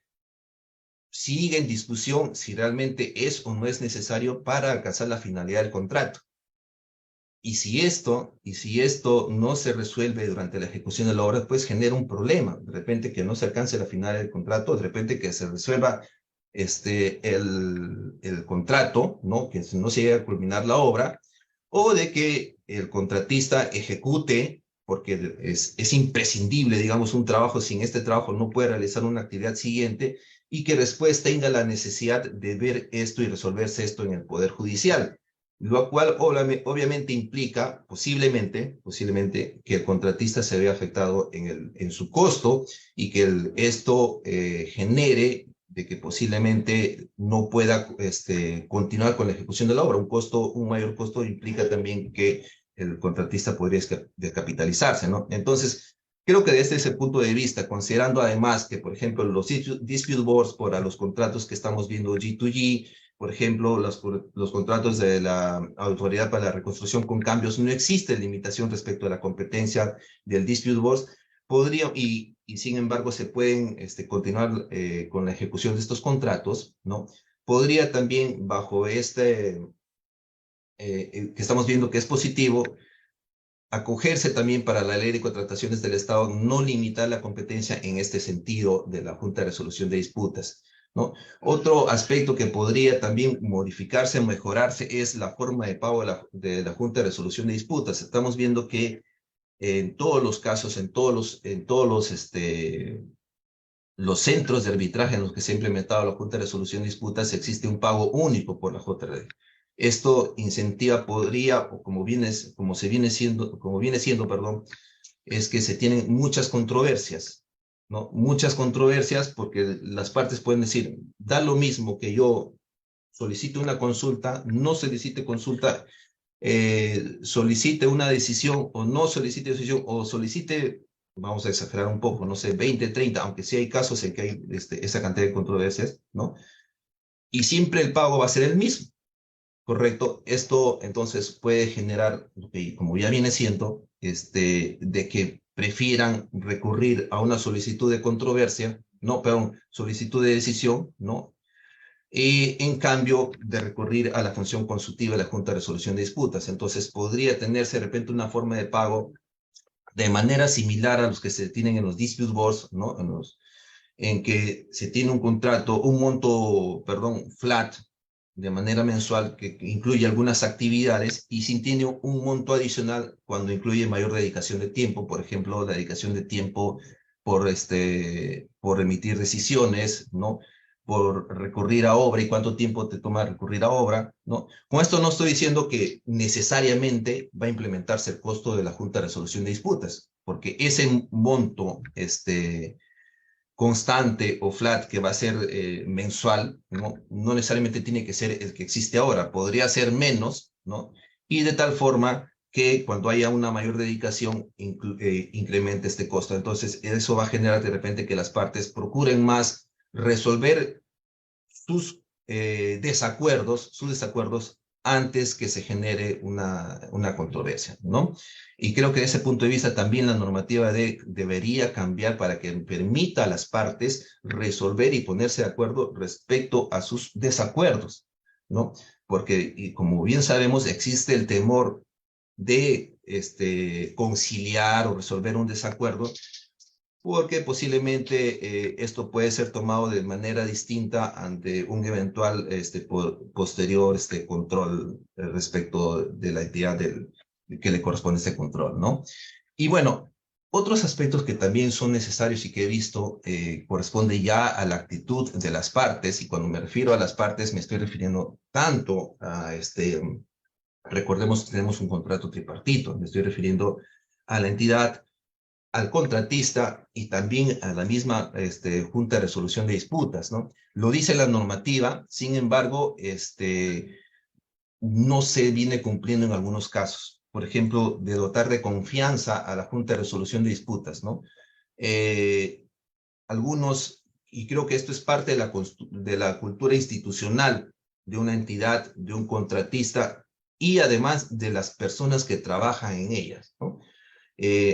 sigue en discusión si realmente es o no es necesario para alcanzar la finalidad del contrato. Y si esto no se resuelve durante la ejecución de la obra, pues genera un problema. De repente que no se alcance la finalidad del contrato, de repente que se resuelva el contrato, ¿no? Que no se llegue a culminar la obra, o de que el contratista ejecute, porque es imprescindible, digamos, un trabajo, sin este trabajo no puede realizar una actividad siguiente, y que después tenga la necesidad de ver esto y resolverse esto en el Poder Judicial. Lo cual obviamente implica posiblemente que el contratista se vea afectado en su costo, y que esto genere de que posiblemente no pueda continuar con la ejecución de la obra. Un mayor costo implica también que el contratista podría descapitalizarse, ¿no? Entonces, creo que desde ese punto de vista, considerando además que, por ejemplo, los dispute boards para los contratos que estamos viendo G2G, por ejemplo, los contratos de la Autoridad para la Reconstrucción con Cambios, no existe limitación respecto a la competencia del dispute board, y sin embargo se pueden continuar con la ejecución de estos contratos, ¿no? Podría también, bajo que estamos viendo que es positivo, acogerse también para la ley de contrataciones del Estado, no limitar la competencia en este sentido de la Junta de Resolución de Disputas, ¿no? Otro aspecto que podría también modificarse, mejorarse, es la forma de pago de la Junta de Resolución de Disputas. Estamos viendo que en todos los casos, en todos los centros de arbitraje en los que se ha implementado la Junta de Resolución de Disputas, existe un pago único por la JRD. Esto incentiva, o como viene siendo, perdón, es que se tienen muchas controversias, ¿no? Muchas controversias porque las partes pueden decir, da lo mismo que yo solicite una consulta, no solicite consulta, solicite una decisión o no solicite decisión, o solicite, vamos a exagerar un poco, no sé, 20, 30, aunque sí hay casos en que hay esa cantidad de controversias, ¿no? Y siempre el pago va a ser el mismo, ¿correcto? Esto entonces puede generar, como ya viene siendo, de que prefieran recurrir a una solicitud de controversia, no, perdón, solicitud de decisión, ¿no? Y en cambio de recurrir a la función consultiva de la Junta de Resolución de Disputas. Entonces podría tenerse de repente una forma de pago de manera similar a los que se tienen en los dispute boards, ¿no? En que se tiene un contrato, un monto, perdón, flat, de manera mensual, que incluye algunas actividades, y si tiene un monto adicional cuando incluye mayor dedicación de tiempo, por ejemplo, la dedicación de tiempo por emitir decisiones, ¿no? Por recurrir a obra y cuánto tiempo te toma recurrir a obra, ¿no? Con esto no estoy diciendo que necesariamente va a implementarse el costo de la Junta de Resolución de Disputas, porque ese monto, constante o flat que va a ser mensual, ¿no? No necesariamente tiene que ser el que existe ahora, podría ser menos, ¿no? Y de tal forma que cuando haya una mayor dedicación incremente este costo. Entonces eso va a generar de repente que las partes procuren más resolver sus desacuerdos antes que se genere una controversia, ¿no? Y creo que desde ese punto de vista también la normativa debería cambiar para que permita a las partes resolver y ponerse de acuerdo respecto a sus desacuerdos, ¿no? Porque, y como bien sabemos, existe el temor de conciliar o resolver un desacuerdo, porque posiblemente esto puede ser tomado de manera distinta ante un eventual posterior control respecto de la entidad que le corresponde este control, ¿no? Y bueno, otros aspectos que también son necesarios y que he visto corresponde ya a la actitud de las partes, y cuando me refiero a las partes me estoy refiriendo tanto a recordemos que tenemos un contrato tripartito, me estoy refiriendo a la entidad, al contratista y también a la misma Junta de Resolución de Disputas, ¿no? Lo dice la normativa, sin embargo, no se viene cumpliendo en algunos casos. Por ejemplo, de dotar de confianza a la Junta de Resolución de Disputas, ¿no? Algunos, y creo que esto es parte de la cultura institucional de una entidad, de un contratista, y además de las personas que trabajan en ellas, ¿no?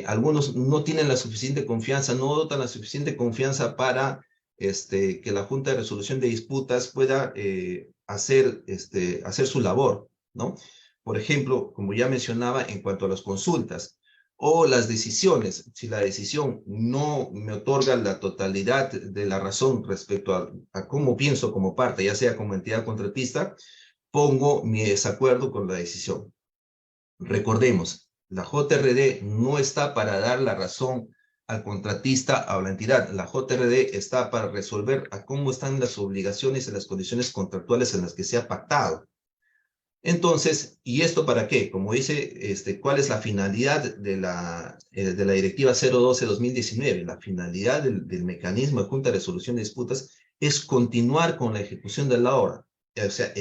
Algunos no tienen la suficiente confianza, no dotan la suficiente confianza para que la Junta de Resolución de Disputas pueda hacer su labor, ¿no? Por ejemplo, como ya mencionaba, en cuanto a las consultas o las decisiones, si la decisión no me otorga la totalidad de la razón respecto a cómo pienso como parte, ya sea como entidad contratista, pongo mi desacuerdo con la decisión. Recordemos, la JRD no está para dar la razón al contratista o a la entidad. La JRD está para resolver a cómo están las obligaciones y las condiciones contractuales en las que se ha pactado. Entonces, ¿y esto para qué? Como dice, ¿cuál es la finalidad de la Directiva 012-2019? La finalidad del mecanismo de Junta de Resolución de Disputas es continuar con la ejecución de la obra. O sea,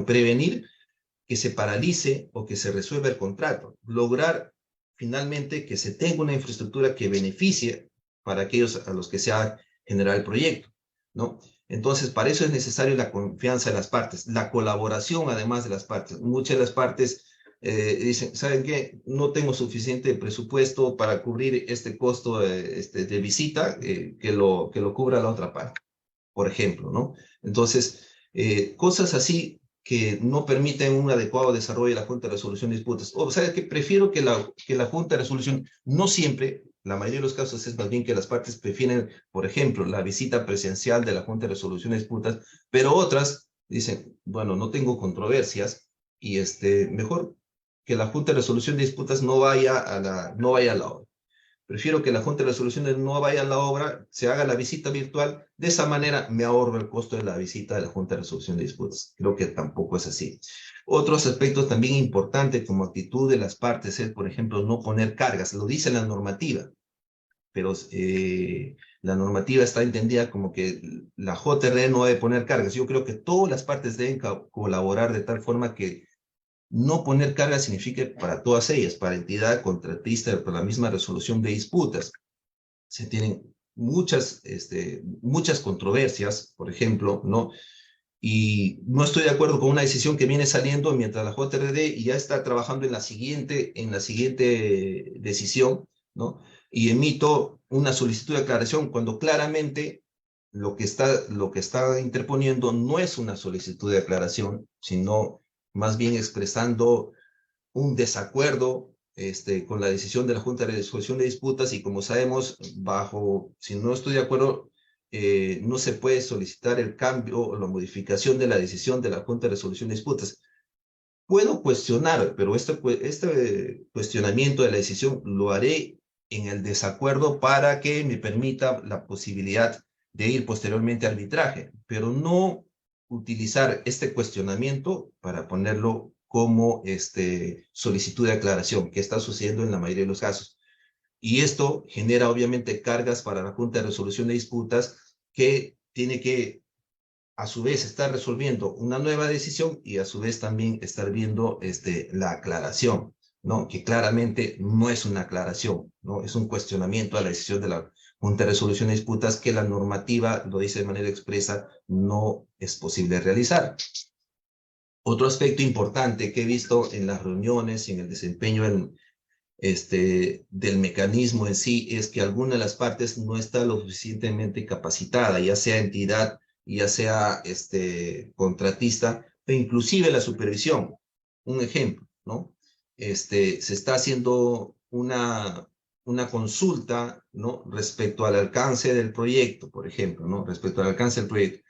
prevenir que se paralice o que se resuelva el contrato, lograr finalmente que se tenga una infraestructura que beneficie para aquellos a los que se ha generado el proyecto, ¿no? Entonces, para eso es necesario la confianza de las partes, la colaboración además de las partes. Muchas de las partes dicen, ¿saben qué? No tengo suficiente presupuesto para cubrir este costo de visita, que lo cubra la otra parte, por ejemplo, ¿no? Entonces, cosas así que no permiten un adecuado desarrollo de la Junta de Resolución de Disputas. O sea, que prefiero que la Junta de Resolución, no siempre, la mayoría de los casos es más bien que las partes prefieren, por ejemplo, la visita presencial de la Junta de Resolución de Disputas, pero otras dicen, bueno, no tengo controversias y mejor que la Junta de Resolución de Disputas no vaya a la obra. Prefiero que la Junta de Resolución no vaya a la obra, se haga la visita virtual. De esa manera me ahorro el costo de la visita de la Junta de Resolución de Disputas. Creo que tampoco es así. Otros aspectos también importantes como actitud de las partes es, por ejemplo, no poner cargas. Lo dice la normativa, pero la normativa está entendida como que la JRD no debe poner cargas. Yo creo que todas las partes deben colaborar de tal forma que no poner carga significa para todas ellas, para entidad contratista, para la misma resolución de disputas. Se tienen muchas controversias, por ejemplo, ¿no? Y no estoy de acuerdo con una decisión que viene saliendo mientras la JRD ya está trabajando en la siguiente decisión, ¿no? Y emito una solicitud de aclaración cuando claramente lo que está interponiendo no es una solicitud de aclaración, sino más bien expresando un desacuerdo con la decisión de la Junta de Resolución de Disputas y como sabemos, si no estoy de acuerdo, no se puede solicitar el cambio o la modificación de la decisión de la Junta de Resolución de Disputas. Puedo cuestionar, pero este cuestionamiento de la decisión lo haré en el desacuerdo para que me permita la posibilidad de ir posteriormente a arbitraje, pero no utilizar este cuestionamiento para ponerlo como solicitud de aclaración, que está sucediendo en la mayoría de los casos. Y esto genera obviamente cargas para la Junta de Resolución de Disputas que tiene que a su vez estar resolviendo una nueva decisión y a su vez también estar viendo la aclaración, ¿no? Que claramente no es una aclaración, ¿no? Es un cuestionamiento a la decisión de la Junta de Resolución de Disputas que la normativa lo dice de manera expresa, no es posible realizar. Otro aspecto importante que he visto en las reuniones y en el desempeño del mecanismo en sí es que alguna de las partes no está lo suficientemente capacitada, ya sea entidad, ya sea contratista, e inclusive la supervisión. Un ejemplo, ¿no? Se está haciendo una consulta, ¿no? Respecto al alcance del proyecto, por ejemplo, ¿no? Respecto al alcance del proyecto.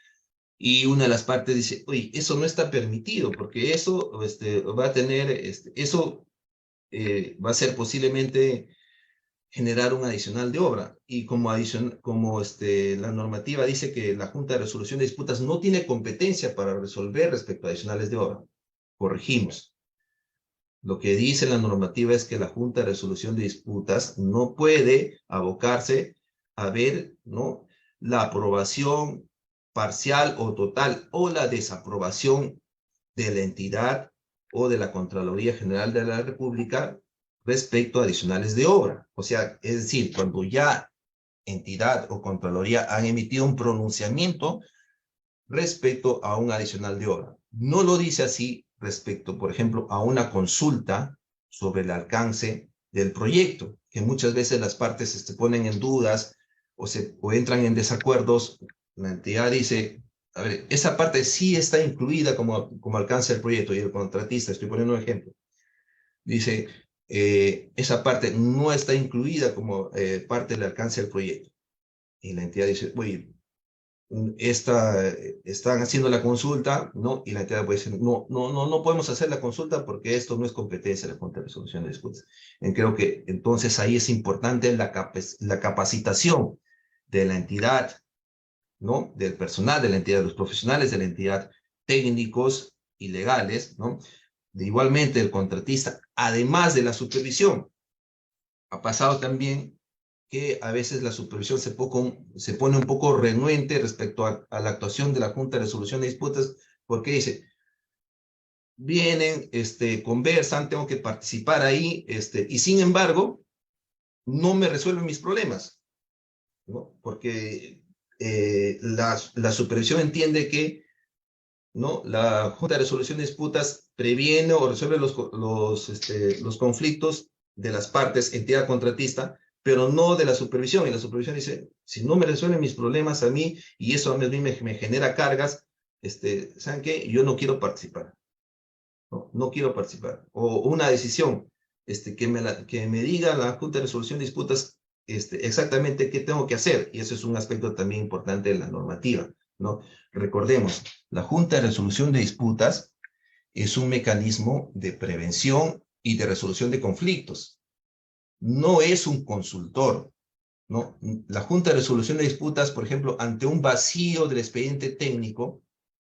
Y una de las partes dice, oye, eso no está permitido, porque eso va a tener, eso va a ser posiblemente generar un adicional de obra. Y como la normativa dice que la Junta de Resolución de Disputas no tiene competencia para resolver respecto a adicionales de obra. Corregimos. Lo que dice la normativa es que la Junta de Resolución de Disputas no puede abocarse a ver, ¿no? La aprobación parcial o total o la desaprobación de la entidad o de la Contraloría General de la República respecto a adicionales de obra. O sea, es decir, cuando ya entidad o Contraloría han emitido un pronunciamiento respecto a un adicional de obra. No lo dice así respecto, por ejemplo, a una consulta sobre el alcance del proyecto, que muchas veces las partes se ponen en dudas o entran en desacuerdos. La entidad dice, a ver, esa parte sí está incluida como alcance del proyecto, y el contratista, estoy poniendo un ejemplo, dice, esa parte no está incluida como parte del alcance del proyecto. Y la entidad dice, oye, están haciendo la consulta, ¿no? Y la entidad puede decir, no podemos hacer la consulta porque esto no es competencia de la Junta de Resolución de Disputas. Creo que entonces ahí es importante la capacitación de la entidad, ¿no? Del personal de la entidad, de los profesionales de la entidad, técnicos y legales, ¿no? Igualmente el contratista, además de la supervisión. Ha pasado también que a veces la supervisión se pone un poco renuente respecto a la actuación de la Junta de Resolución de Disputas, porque dice, vienen, conversan, tengo que participar ahí, y sin embargo, no me resuelven mis problemas, ¿no? Porque la supervisión entiende que, ¿no? La Junta de Resolución de Disputas previene o resuelve los conflictos de las partes, entidad contratista, pero no de la supervisión. Y la supervisión dice, si no me resuelven mis problemas a mí, y eso a mí me genera cargas, ¿saben qué? Yo no quiero participar. No quiero participar. O una decisión, que me diga la Junta de Resolución de Disputas exactamente qué tengo que hacer. Y eso es un aspecto también importante de la normativa, ¿no? Recordemos, la Junta de Resolución de Disputas es un mecanismo de prevención y de resolución de conflictos. No es un consultor, ¿no? La Junta de Resolución de Disputas, por ejemplo, ante un vacío del expediente técnico,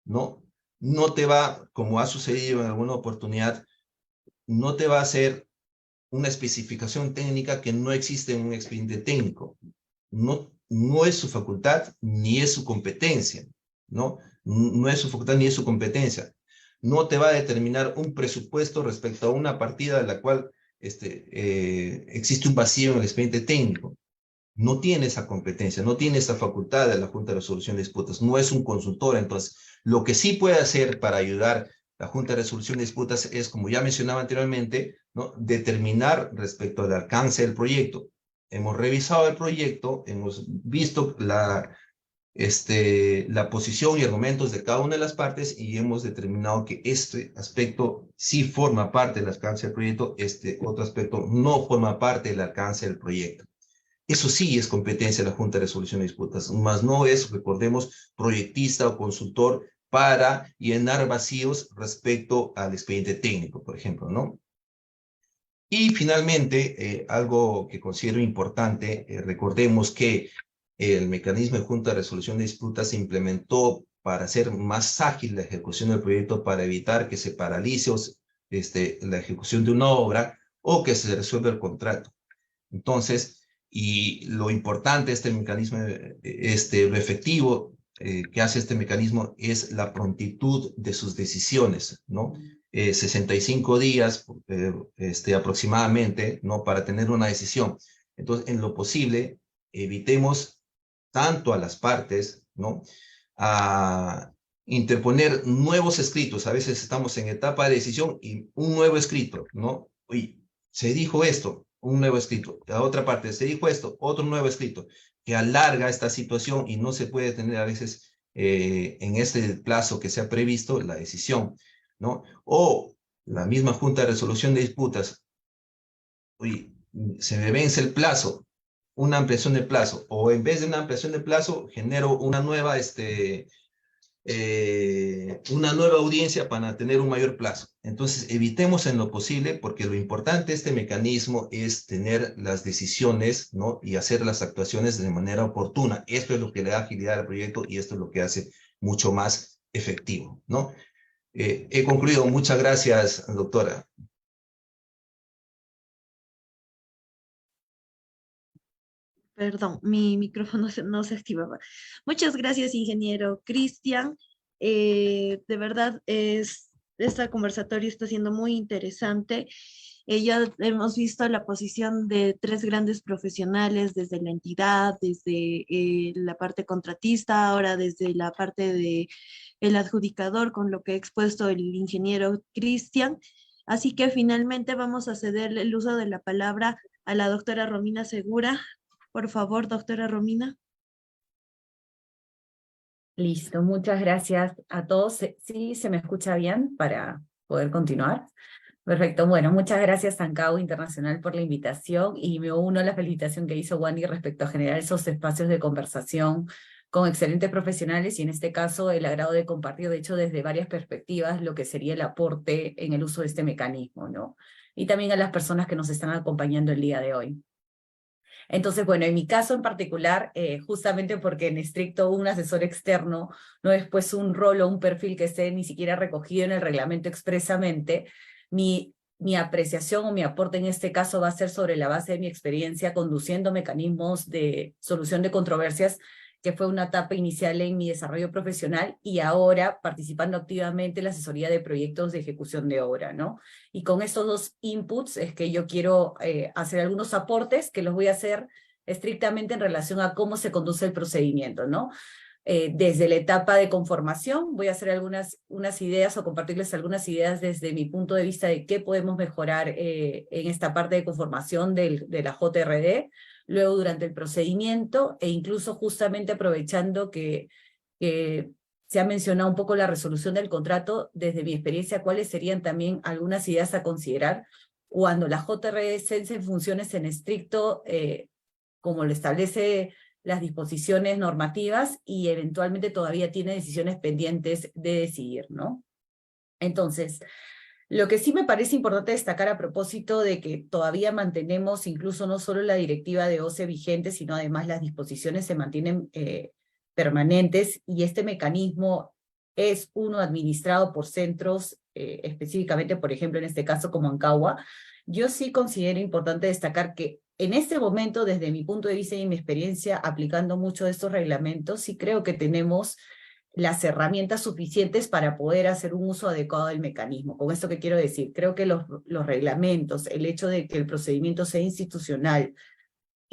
no te va, como ha sucedido en alguna oportunidad, no te va a hacer una especificación técnica que no existe en un expediente técnico. No es su facultad ni es su competencia, ¿no? No es su facultad ni es su competencia. No te va a determinar un presupuesto respecto a una partida de la cual existe un vacío en el expediente técnico. No tiene esa competencia, no tiene esa facultad de la Junta de Resolución de Disputas, no es un consultor. Entonces, lo que sí puede hacer para ayudar la Junta de Resolución de Disputas es, como ya mencionaba anteriormente, ¿no?, determinar respecto al alcance del proyecto. Hemos revisado el proyecto, hemos visto la posición y argumentos de cada una de las partes y hemos determinado que este aspecto sí forma parte del alcance del proyecto, este otro aspecto no forma parte del alcance del proyecto. Eso sí es competencia de la Junta de Resolución de Disputas, más no es, recordemos, proyectista o consultor para llenar vacíos respecto al expediente técnico, por ejemplo, ¿no? Y finalmente, algo que considero importante, recordemos que el mecanismo de Junta de Resolución de Disputas se implementó para hacer más ágil la ejecución del proyecto, para evitar que se paralice la ejecución de una obra o que se resuelva el contrato. Entonces, y lo importante de este mecanismo, lo efectivo que hace este mecanismo es la prontitud de sus decisiones, ¿no? 65 días aproximadamente, ¿no?, para tener una decisión. Entonces, en lo posible, evitemos tanto a las partes, ¿no?, a interponer nuevos escritos. A veces estamos en etapa de decisión y un nuevo escrito, ¿no? Oye, se dijo esto, un nuevo escrito. La otra parte, se dijo esto, otro nuevo escrito, que alarga esta situación y no se puede tener a veces en este plazo que se ha previsto la decisión, ¿no? O la misma Junta de Resolución de Disputas, oye, se me vence el plazo, una ampliación de plazo, o en vez de una ampliación de plazo, genero una nueva audiencia para tener un mayor plazo. Entonces, evitemos en lo posible, porque lo importante de este mecanismo es tener las decisiones, ¿no?, y hacer las actuaciones de manera oportuna. Esto es lo que le da agilidad al proyecto y esto es lo que hace mucho más efectivo, ¿no? He concluido. Muchas gracias, doctora.
Perdón, mi micrófono no se activaba. Muchas gracias, ingeniero Cristian. De verdad, esta conversatorio está siendo muy interesante. Ya hemos visto la posición de tres grandes profesionales, desde la entidad, desde la parte contratista, ahora desde la parte del adjudicador, con lo que ha expuesto el ingeniero Cristian. Así que finalmente vamos a ceder el uso de la palabra a la doctora Romina Segura. Por favor, doctora Romina.
Listo, muchas gracias a todos. ¿Sí se me escucha bien para poder continuar? Perfecto, bueno, muchas gracias ANCAO Internacional por la invitación y me uno a la felicitación que hizo Wani respecto a generar esos espacios de conversación con excelentes profesionales y en este caso el agrado de compartir, de hecho, desde varias perspectivas lo que sería el aporte en el uso de este mecanismo, ¿no? Y también a las personas que nos están acompañando el día de hoy. Entonces, bueno, en mi caso en particular, justamente porque en estricto un asesor externo no es pues un rol o un perfil que esté ni siquiera recogido en el reglamento expresamente, mi apreciación o mi aporte en este caso va a ser sobre la base de mi experiencia conduciendo mecanismos de solución de controversias, que fue una etapa inicial en mi desarrollo profesional y ahora participando activamente en la asesoría de proyectos de ejecución de obra, ¿no? Y con estos dos inputs es que yo quiero hacer algunos aportes que los voy a hacer estrictamente en relación a cómo se conduce el procedimiento, ¿no? Desde la etapa de conformación voy a hacer unas ideas o compartirles algunas ideas desde mi punto de vista de qué podemos mejorar en esta parte de conformación de la JRD, luego durante el procedimiento e incluso justamente aprovechando que se ha mencionado un poco la resolución del contrato. Desde mi experiencia, ¿cuáles serían también algunas ideas a considerar cuando la JRD cese funciones en estricto, como lo establece las disposiciones normativas, y eventualmente todavía tiene decisiones pendientes de decidir, ¿no? Entonces, lo que sí me parece importante destacar a propósito de que todavía mantenemos incluso no solo la directiva de OCE vigente, sino además las disposiciones se mantienen permanentes, y este mecanismo es uno administrado por centros, específicamente, por ejemplo, en este caso como Ancagua. Yo sí considero importante destacar que en este momento, desde mi punto de vista y mi experiencia aplicando mucho de estos reglamentos, sí creo que tenemos las herramientas suficientes para poder hacer un uso adecuado del mecanismo. ¿Con esto qué quiero decir? Creo que los reglamentos, el hecho de que el procedimiento sea institucional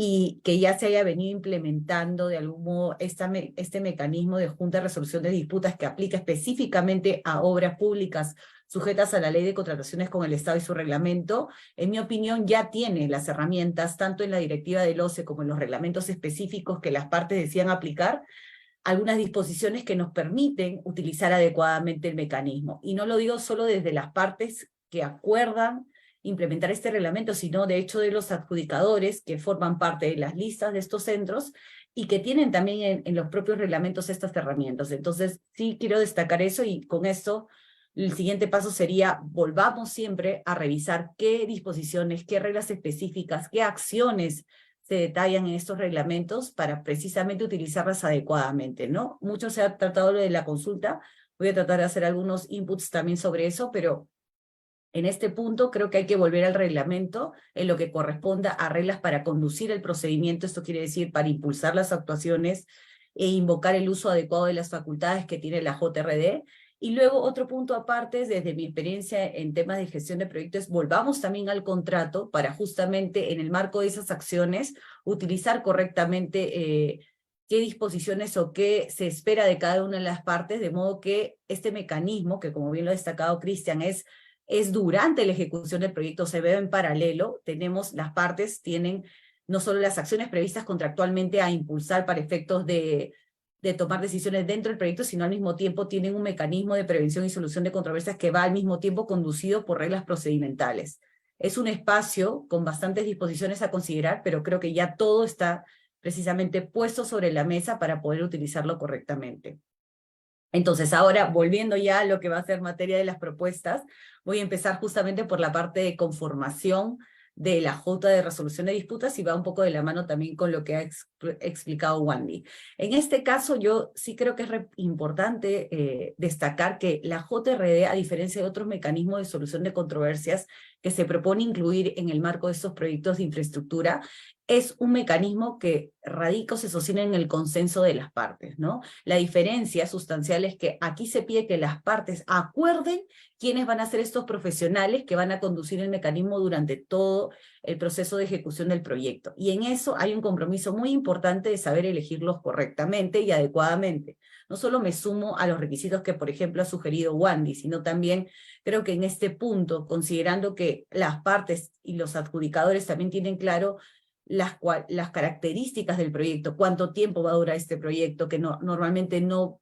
y que ya se haya venido implementando de algún modo este mecanismo de junta de resolución de disputas que aplica específicamente a obras públicas sujetas a la ley de contrataciones con el Estado y su reglamento, en mi opinión ya tiene las herramientas, tanto en la directiva del OCE como en los reglamentos específicos que las partes decían aplicar, algunas disposiciones que nos permiten utilizar adecuadamente el mecanismo. Y no lo digo solo desde las partes que acuerdan implementar este reglamento, sino de hecho de los adjudicadores que forman parte de las listas de estos centros y que tienen también en los propios reglamentos estas herramientas. Entonces sí quiero destacar eso, y con esto el siguiente paso sería volvamos siempre a revisar qué disposiciones, qué reglas específicas, qué acciones se detallan en estos reglamentos para precisamente utilizarlas adecuadamente, ¿no? Mucho se ha tratado lo de la consulta, voy a tratar de hacer algunos inputs también sobre eso, pero en este punto creo que hay que volver al reglamento en lo que corresponda a reglas para conducir el procedimiento, esto quiere decir para impulsar las actuaciones e invocar el uso adecuado de las facultades que tiene la JRD. Y luego otro punto aparte, desde mi experiencia en temas de gestión de proyectos, volvamos también al contrato para justamente en el marco de esas acciones utilizar correctamente qué disposiciones o qué se espera de cada una de las partes, de modo que este mecanismo, que como bien lo ha destacado Cristian, es durante la ejecución del proyecto, se ve en paralelo, tenemos las partes, tienen no solo las acciones previstas contractualmente a impulsar para efectos de tomar decisiones dentro del proyecto, sino al mismo tiempo tienen un mecanismo de prevención y solución de controversias que va al mismo tiempo conducido por reglas procedimentales. Es un espacio con bastantes disposiciones a considerar, pero creo que ya todo está precisamente puesto sobre la mesa para poder utilizarlo correctamente. Entonces, ahora, volviendo ya a lo que va a ser materia de las propuestas, voy a empezar justamente por la parte de conformación de la Junta de Resolución de Disputas, y va un poco de la mano también con lo que ha explicado Wandy. En este caso, yo sí creo que es importante destacar que la JRD, a diferencia de otros mecanismos de solución de controversias que se propone incluir en el marco de estos proyectos de infraestructura, es un mecanismo que radica o se sostiene en el consenso de las partes, ¿no? La diferencia sustancial es que aquí se pide que las partes acuerden quiénes van a ser estos profesionales que van a conducir el mecanismo durante todo el proceso de ejecución del proyecto. Y en eso hay un compromiso muy importante de saber elegirlos correctamente y adecuadamente. No solo me sumo a los requisitos que, por ejemplo, ha sugerido Wandy, sino también creo que en este punto, considerando que las partes y los adjudicadores también tienen claro las características del proyecto, cuánto tiempo va a durar este proyecto, que normalmente no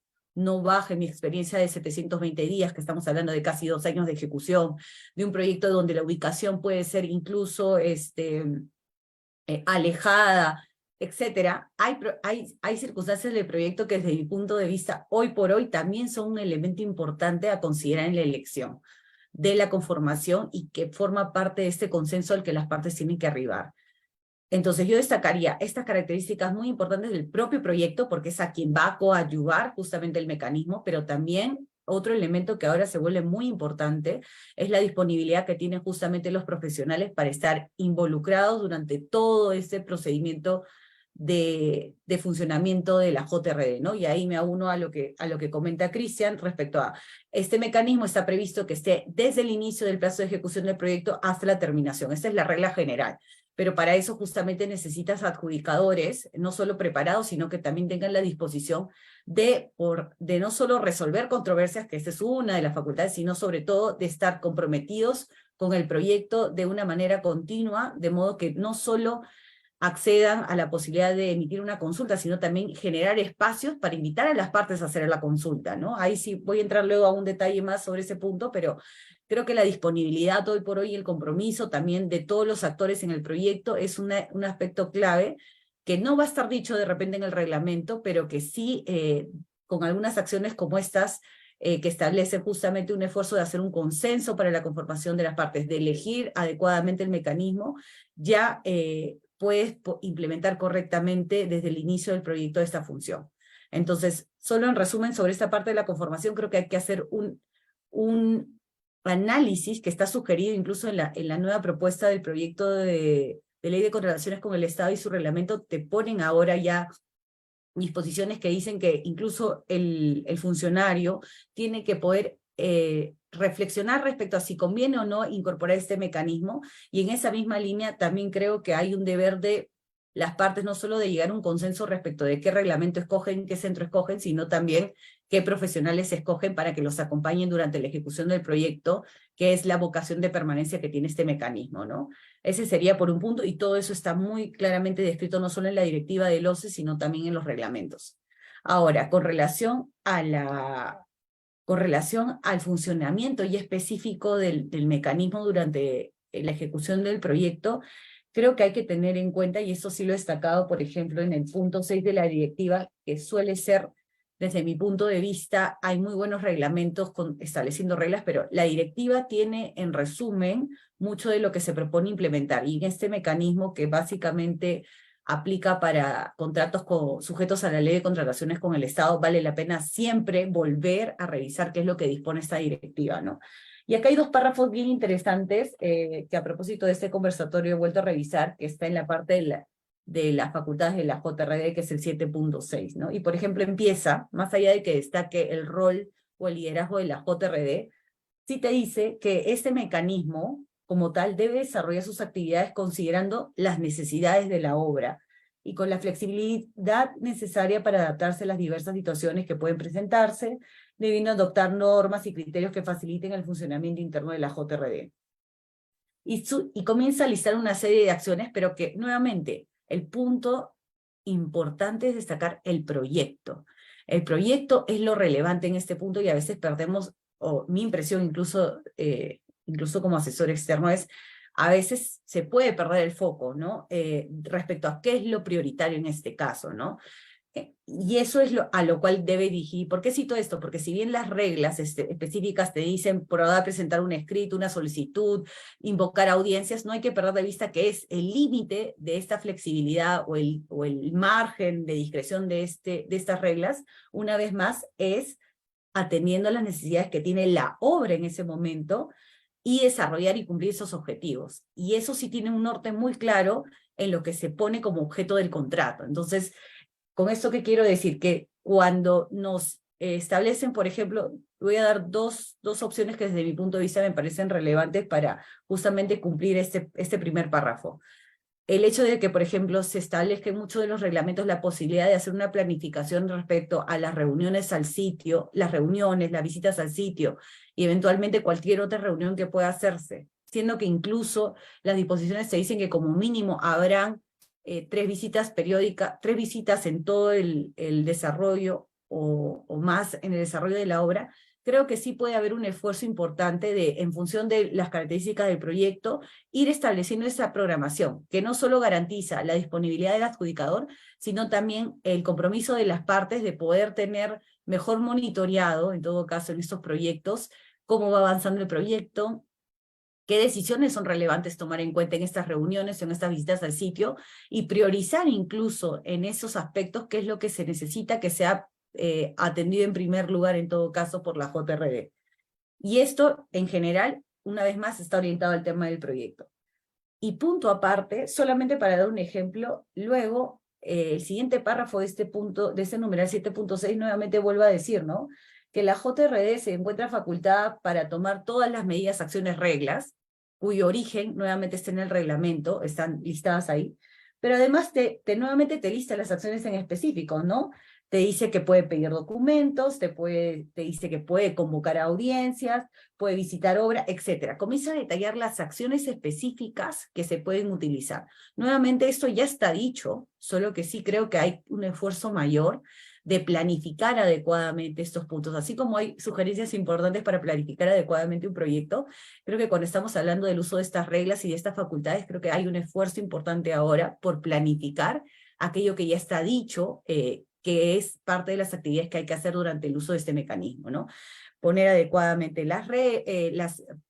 baje mi experiencia de 720 días, que estamos hablando de casi 2 años de ejecución, de un proyecto donde la ubicación puede ser incluso alejada, etcétera. Hay circunstancias del proyecto que desde mi punto de vista, hoy por hoy, también son un elemento importante a considerar en la elección de la conformación y que forma parte de este consenso al que las partes tienen que arribar. Entonces yo destacaría estas características muy importantes del propio proyecto, porque es a quien va a coadyuvar justamente el mecanismo, pero también otro elemento que ahora se vuelve muy importante es la disponibilidad que tienen justamente los profesionales para estar involucrados durante todo este procedimiento de funcionamiento de la JRD, ¿no? Y ahí me auno a lo que comenta Cristian respecto a este mecanismo. Está previsto que esté desde el inicio del plazo de ejecución del proyecto hasta la terminación. Esta es la regla general. Pero para eso justamente necesitas adjudicadores, no solo preparados, sino que también tengan la disposición de no solo resolver controversias, que esta es una de las facultades, sino sobre todo de estar comprometidos con el proyecto de una manera continua, de modo que no solo accedan a la posibilidad de emitir una consulta, sino también generar espacios para invitar a las partes a hacer la consulta, ¿no? Ahí sí voy a entrar luego a un detalle más sobre ese punto, pero creo que la disponibilidad hoy por hoy y el compromiso también de todos los actores en el proyecto es un aspecto clave que no va a estar dicho de repente en el reglamento, pero que sí, con algunas acciones como estas, que establecen justamente un esfuerzo de hacer un consenso para la conformación de las partes, de elegir adecuadamente el mecanismo, ya puedes implementar correctamente desde el inicio del proyecto esta función. Entonces, solo en resumen sobre esta parte de la conformación, creo que hay que hacer un análisis que está sugerido incluso en la nueva propuesta del proyecto de ley de contrataciones con el Estado y su reglamento. Te ponen ahora ya disposiciones que dicen que incluso el funcionario tiene que poder reflexionar respecto a si conviene o no incorporar este mecanismo, y en esa misma línea también creo que hay un deber de las partes no solo de llegar a un consenso respecto de qué reglamento escogen, qué centro escogen, sino también qué profesionales escogen para que los acompañen durante la ejecución del proyecto, que es la vocación de permanencia que tiene este mecanismo, ¿no? Ese sería por un punto, y todo eso está muy claramente descrito no solo en la directiva del OCE, sino también en los reglamentos. Ahora, con relación al funcionamiento y específico del mecanismo durante la ejecución del proyecto, creo que hay que tener en cuenta, y eso sí lo he destacado, por ejemplo, en el punto 6 de la directiva, que suele ser, desde mi punto de vista, hay muy buenos reglamentos estableciendo reglas, pero la directiva tiene, en resumen, mucho de lo que se propone implementar, y en este mecanismo que básicamente aplica para contratos sujetos a la ley de contrataciones con el Estado, vale la pena siempre volver a revisar qué es lo que dispone esta directiva, ¿no? Y acá hay dos párrafos bien interesantes que a propósito de este conversatorio he vuelto a revisar, que está en la parte de las facultades de la JRD, que es el 7.6, ¿no? Y por ejemplo empieza, más allá de que destaque el rol o el liderazgo de la JRD, sí te dice que este mecanismo como tal debe desarrollar sus actividades considerando las necesidades de la obra y con la flexibilidad necesaria para adaptarse a las diversas situaciones que pueden presentarse, debiendo adoptar normas y criterios que faciliten el funcionamiento interno de la JRD. Y comienza a listar una serie de acciones, pero que, nuevamente, el punto importante es destacar el proyecto. El proyecto es lo relevante en este punto, y a veces perdemos, o mi impresión incluso como asesor externo es, a veces se puede perder el foco, ¿no? Respecto a qué es lo prioritario en este caso, ¿no? Y eso es a lo cual debe dirigir. ¿Por qué cito esto? Porque si bien las reglas específicas te dicen poder presentar un escrito, una solicitud, invocar audiencias, no hay que perder de vista que es el límite de esta flexibilidad o el margen de discreción de estas reglas, una vez más, es atendiendo a las necesidades que tiene la obra en ese momento y desarrollar y cumplir esos objetivos. Y eso sí tiene un norte muy claro en lo que se pone como objeto del contrato. Entonces, ¿con esto qué quiero decir? Que cuando nos establecen, por ejemplo, voy a dar dos opciones que desde mi punto de vista me parecen relevantes para justamente cumplir este primer párrafo. El hecho de que, por ejemplo, se establezca en muchos de los reglamentos la posibilidad de hacer una planificación respecto a las reuniones al sitio, las visitas al sitio, y eventualmente cualquier otra reunión que pueda hacerse, siendo que incluso las disposiciones se dicen que como mínimo habrán 3 visitas periódicas, 3 visitas en todo el desarrollo o más en el desarrollo de la obra. Creo que sí puede haber un esfuerzo importante en función de las características del proyecto, ir estableciendo esa programación, que no solo garantiza la disponibilidad del adjudicador, sino también el compromiso de las partes de poder tener mejor monitoreado, en todo caso en estos proyectos, cómo va avanzando el proyecto, qué decisiones son relevantes tomar en cuenta en estas reuniones, en estas visitas al sitio, y priorizar incluso en esos aspectos qué es lo que se necesita que sea atendido en primer lugar en todo caso por la JRD. Y esto en general, una vez más, está orientado al tema del proyecto. Y punto aparte, solamente para dar un ejemplo, luego el siguiente párrafo de este numeral 7.6 nuevamente vuelve a decir, ¿no?, que la JRD se encuentra facultada para tomar todas las medidas, acciones, reglas, cuyo origen nuevamente está en el reglamento, están listadas ahí, pero además nuevamente te lista las acciones en específico, ¿no? Te dice que puede pedir documentos, te dice que puede convocar a audiencias, puede visitar obra, etc. Comienza a detallar las acciones específicas que se pueden utilizar. Nuevamente, esto ya está dicho, solo que sí creo que hay un esfuerzo mayor de planificar adecuadamente estos puntos. Así como hay sugerencias importantes para planificar adecuadamente un proyecto, creo que cuando estamos hablando del uso de estas reglas y de estas facultades, creo que hay un esfuerzo importante ahora por planificar aquello que ya está dicho, que es parte de las actividades que hay que hacer durante el uso de este mecanismo, ¿no? Poner adecuadamente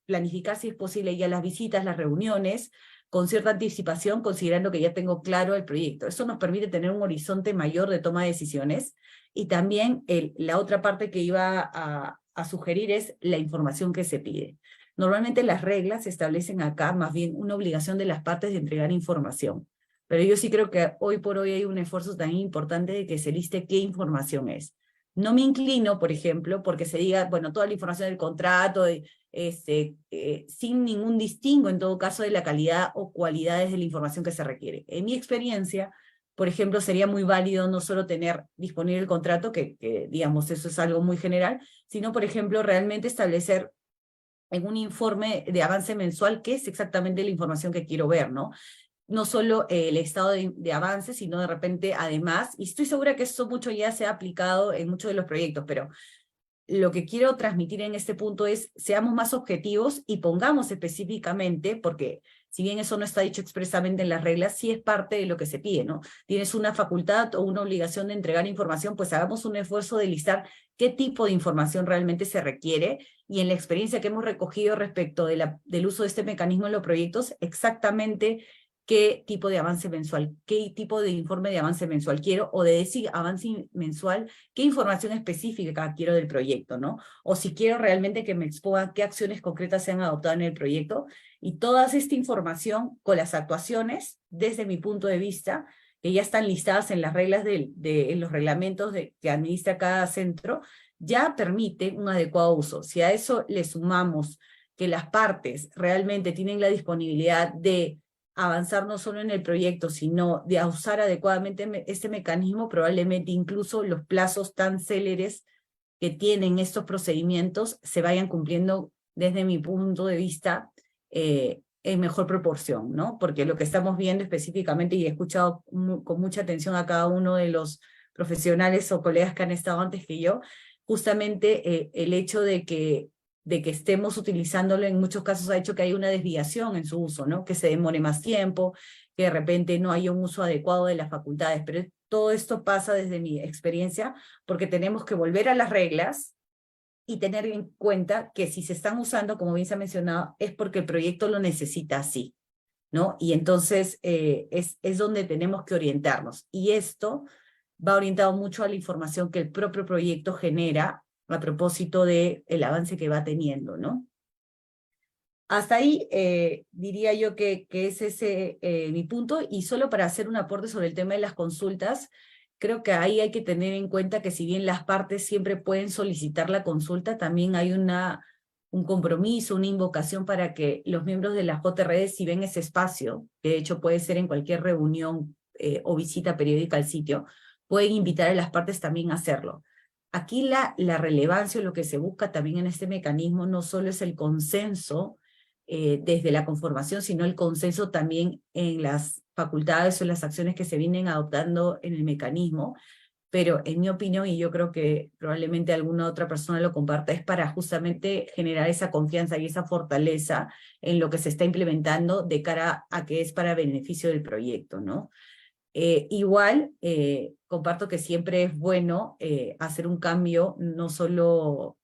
planificar si es posible ya las visitas, las reuniones, con cierta anticipación, considerando que ya tengo claro el proyecto. Eso nos permite tener un horizonte mayor de toma de decisiones, y también la otra parte que iba a sugerir es la información que se pide. Normalmente las reglas establecen acá más bien una obligación de las partes de entregar información. Pero yo sí creo que hoy por hoy hay un esfuerzo tan importante de que se liste qué información es. No me inclino, por ejemplo, porque se diga, bueno, toda la información del contrato, sin ningún distingo, en todo caso, de la calidad o cualidades de la información que se requiere. En mi experiencia, por ejemplo, sería muy válido no solo tener disponible el contrato, que digamos, eso es algo muy general, sino, por ejemplo, realmente establecer en un informe de avance mensual qué es exactamente la información que quiero ver, ¿no? No solo el estado de avance, sino de repente además, y estoy segura que eso mucho ya se ha aplicado en muchos de los proyectos, pero lo que quiero transmitir en este punto es, seamos más objetivos y pongamos específicamente, porque si bien eso no está dicho expresamente en las reglas, sí es parte de lo que se pide, ¿no? Tienes una facultad o una obligación de entregar información, pues hagamos un esfuerzo de listar qué tipo de información realmente se requiere, y en la experiencia que hemos recogido respecto del uso de este mecanismo en los proyectos, exactamente qué tipo de avance mensual, qué tipo de informe de avance mensual quiero, o de decir avance mensual, qué información específica quiero del proyecto, ¿no? O si quiero realmente que me expongan qué acciones concretas se han adoptado en el proyecto, y toda esta información con las actuaciones, desde mi punto de vista, que ya están listadas en las reglas en los reglamentos que administra cada centro, ya permite un adecuado uso. Si a eso le sumamos que las partes realmente tienen la disponibilidad de avanzar no solo en el proyecto, sino de usar adecuadamente este mecanismo, probablemente incluso los plazos tan céleres que tienen estos procedimientos se vayan cumpliendo, desde mi punto de vista, en mejor proporción, ¿no? Porque lo que estamos viendo específicamente, y he escuchado con mucha atención a cada uno de los profesionales o colegas que han estado antes que yo, justamente el hecho de que estemos utilizándolo en muchos casos ha hecho que haya una desviación en su uso, ¿no? Que se demore más tiempo, que de repente no haya un uso adecuado de las facultades, pero todo esto pasa desde mi experiencia porque tenemos que volver a las reglas y tener en cuenta que si se están usando, como bien se ha mencionado, es porque el proyecto lo necesita así, ¿no? Y entonces es donde tenemos que orientarnos, y esto va orientado mucho a la información que el propio proyecto genera a propósito del avance que va teniendo, ¿no? Hasta ahí diría yo que es ese mi punto, y solo para hacer un aporte sobre el tema de las consultas, creo que ahí hay que tener en cuenta que si bien las partes siempre pueden solicitar la consulta, también hay un compromiso, una invocación para que los miembros de las JRD, si ven ese espacio, que de hecho puede ser en cualquier reunión o visita periódica al sitio, pueden invitar a las partes también a hacerlo. Aquí la relevancia, lo que se busca también en este mecanismo, no solo es el consenso desde la conformación, sino el consenso también en las facultades o en las acciones que se vienen adoptando en el mecanismo, pero en mi opinión, y yo creo que probablemente alguna otra persona lo comparta, es para justamente generar esa confianza y esa fortaleza en lo que se está implementando de cara a que es para beneficio del proyecto, ¿no? Igual, comparto que siempre es bueno hacer un cambio, no solo,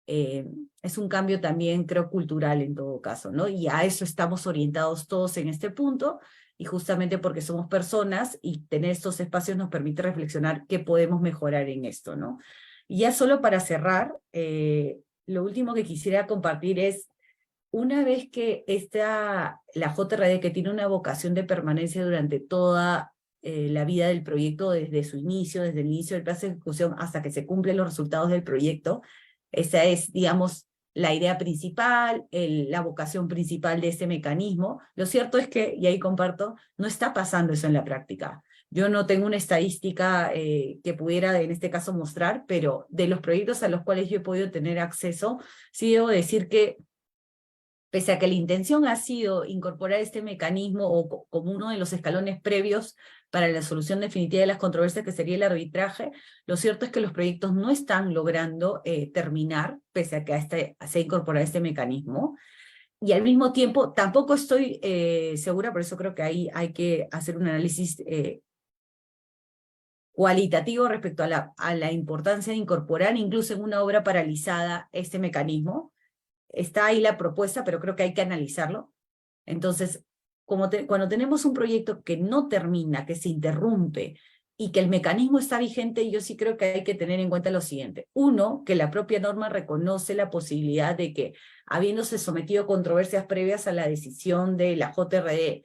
es un cambio también, creo, cultural en todo caso, ¿no? Y a eso estamos orientados todos en este punto, y justamente porque somos personas y tener estos espacios nos permite reflexionar qué podemos mejorar en esto, ¿no? Y ya solo para cerrar, lo último que quisiera compartir es, una vez que la JRD, que tiene una vocación de permanencia durante toda la vida del proyecto, desde su inicio, desde el inicio del plazo de ejecución hasta que se cumplen los resultados del proyecto, esa es, digamos, la idea principal, la vocación principal de este mecanismo. Lo cierto es que, y ahí comparto, no está pasando eso en la práctica. Yo no tengo una estadística que pudiera en este caso mostrar, pero de los proyectos a los cuales yo he podido tener acceso, sí debo decir que pese a que la intención ha sido incorporar este mecanismo como uno de los escalones previos para la solución definitiva de las controversias, que sería el arbitraje, lo cierto es que los proyectos no están logrando terminar, pese a que se ha incorporado este mecanismo. Y al mismo tiempo, tampoco estoy segura, por eso creo que ahí hay que hacer un análisis cualitativo respecto a la importancia de incorporar incluso en una obra paralizada este mecanismo. Está ahí la propuesta, pero creo que hay que analizarlo. Entonces, cuando tenemos un proyecto que no termina, que se interrumpe, y que el mecanismo está vigente, yo sí creo que hay que tener en cuenta lo siguiente. Uno, que la propia norma reconoce la posibilidad de que, habiéndose sometido a controversias previas a la decisión de la JRD,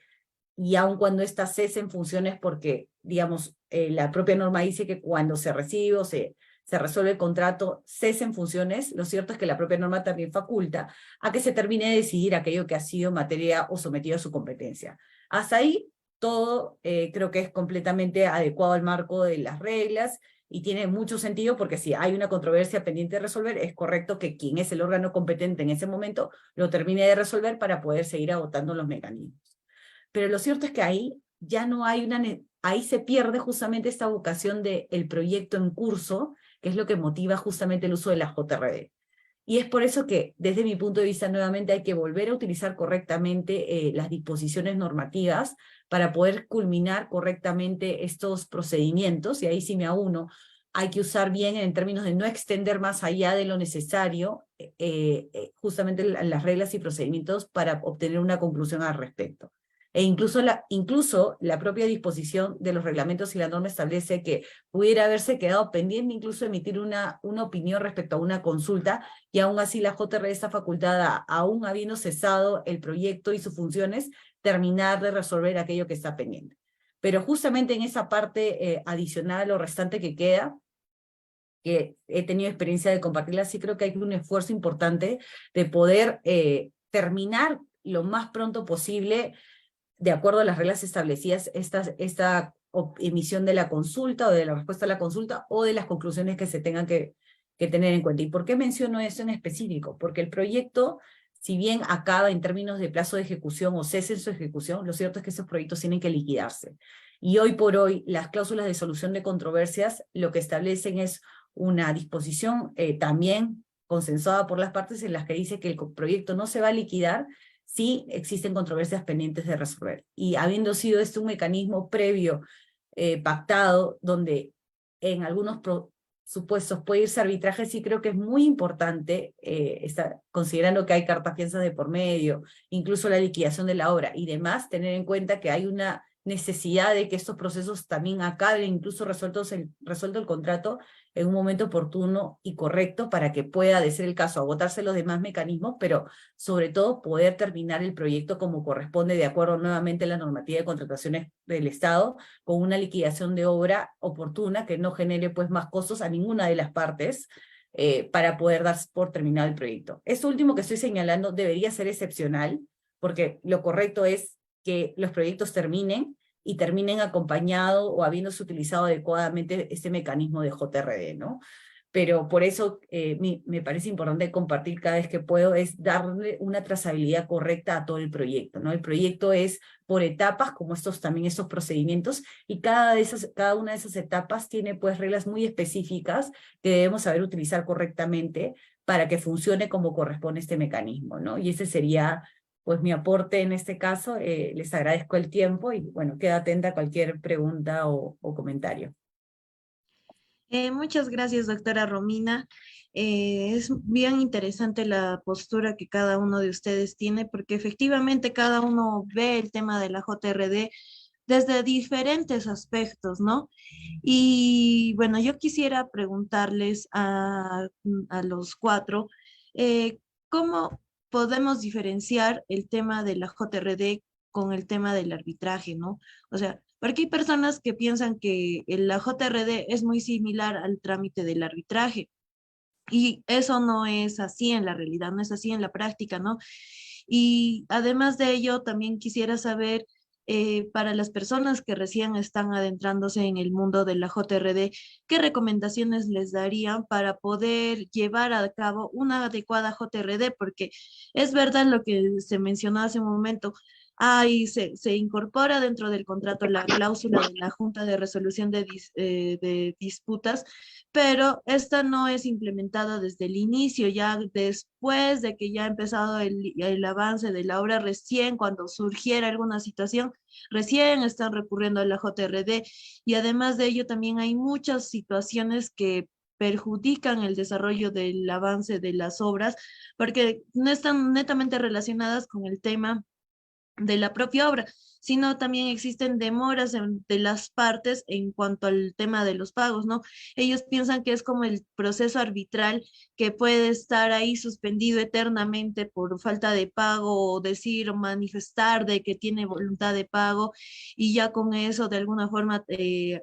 y aun cuando éstas cesen funciones porque, digamos, la propia norma dice que cuando se recibe o se resuelve el contrato, cesen funciones, lo cierto es que la propia norma también faculta a que se termine de decidir aquello que ha sido materia o sometido a su competencia. Hasta ahí, todo creo que es completamente adecuado al marco de las reglas y tiene mucho sentido porque si hay una controversia pendiente de resolver, es correcto que quien es el órgano competente en ese momento lo termine de resolver para poder seguir agotando los mecanismos. Pero lo cierto es que ahí ya no hay ahí se pierde justamente esta vocación del proyecto en curso, que es lo que motiva justamente el uso de la JRD. Y es por eso que, desde mi punto de vista, nuevamente hay que volver a utilizar correctamente las disposiciones normativas para poder culminar correctamente estos procedimientos, y ahí sí me auno, hay que usar bien en términos de no extender más allá de lo necesario justamente las reglas y procedimientos para obtener una conclusión al respecto. E incluso la propia disposición de los reglamentos y la norma establece que pudiera haberse quedado pendiente incluso emitir una opinión respecto a una consulta, y aún así la JRD está facultada, aún habiendo cesado el proyecto y sus funciones, terminar de resolver aquello que está pendiente. Pero justamente en esa parte adicional o restante que queda, que he tenido experiencia de compartirla, sí creo que hay un esfuerzo importante de poder terminar lo más pronto posible, de acuerdo a las reglas establecidas, esta emisión de la consulta o de la respuesta a la consulta o de las conclusiones que se tengan que tener en cuenta. ¿Y por qué menciono eso en específico? Porque el proyecto, si bien acaba en términos de plazo de ejecución o cese en su ejecución, lo cierto es que esos proyectos tienen que liquidarse. Y hoy por hoy, las cláusulas de solución de controversias lo que establecen es una disposición también consensuada por las partes en las que dice que el proyecto no se va a liquidar si existen controversias pendientes de resolver. Y habiendo sido este un mecanismo previo pactado, donde en algunos supuestos puede irse a arbitraje, sí creo que es muy importante, considerando que hay cartas fianzas de por medio, incluso la liquidación de la obra y demás, tener en cuenta que hay una necesidad de que estos procesos también acaben, incluso resuelto el contrato, en un momento oportuno y correcto para que pueda, de ser el caso, agotarse los demás mecanismos, pero sobre todo poder terminar el proyecto como corresponde, de acuerdo nuevamente a la normativa de contrataciones del Estado, con una liquidación de obra oportuna que no genere pues más costos a ninguna de las partes, para poder dar por terminado el proyecto. Esto último que estoy señalando debería ser excepcional, porque lo correcto es que los proyectos terminen y terminen acompañado o habiéndose utilizado adecuadamente este mecanismo de JRD, ¿no? Pero por eso me parece importante compartir cada vez que puedo, es darle una trazabilidad correcta a todo el proyecto, ¿no? El proyecto es por etapas, como estos procedimientos, y cada una de esas etapas tiene pues reglas muy específicas que debemos saber utilizar correctamente para que funcione como corresponde este mecanismo, ¿no? Y ese sería pues mi aporte en este caso. Les agradezco el tiempo y bueno, quedo atenta a cualquier pregunta o comentario.
Muchas gracias, doctora Romina. Es bien interesante la postura que cada uno de ustedes tiene, porque efectivamente cada uno ve el tema de la JRD desde diferentes aspectos, ¿no? Y bueno, yo quisiera preguntarles a los cuatro, ¿cómo podemos diferenciar el tema de la JRD con el tema del arbitraje, ¿no? O sea, porque hay personas que piensan que la JRD es muy similar al trámite del arbitraje. Y eso no es así en la realidad, no es así en la práctica, ¿no? Y además de ello, también quisiera saber, para las personas que recién están adentrándose en el mundo de la JRD, ¿qué recomendaciones les darían para poder llevar a cabo una adecuada JRD? Porque es verdad lo que se mencionó hace un momento. Ahí se incorpora dentro del contrato la cláusula de la Junta de Resolución de Disputas, pero esta no es implementada desde el inicio, ya después de que ya ha empezado el avance de la obra, recién cuando surgiera alguna situación, recién están recurriendo a la JRD, y además de ello también hay muchas situaciones que perjudican el desarrollo del avance de las obras, porque no están netamente relacionadas con el tema de la propia obra, sino también existen demoras de las partes en cuanto al tema de los pagos, ¿no? Ellos piensan que es como el proceso arbitral que puede estar ahí suspendido eternamente por falta de pago o decir o manifestar de que tiene voluntad de pago, y ya con eso de alguna forma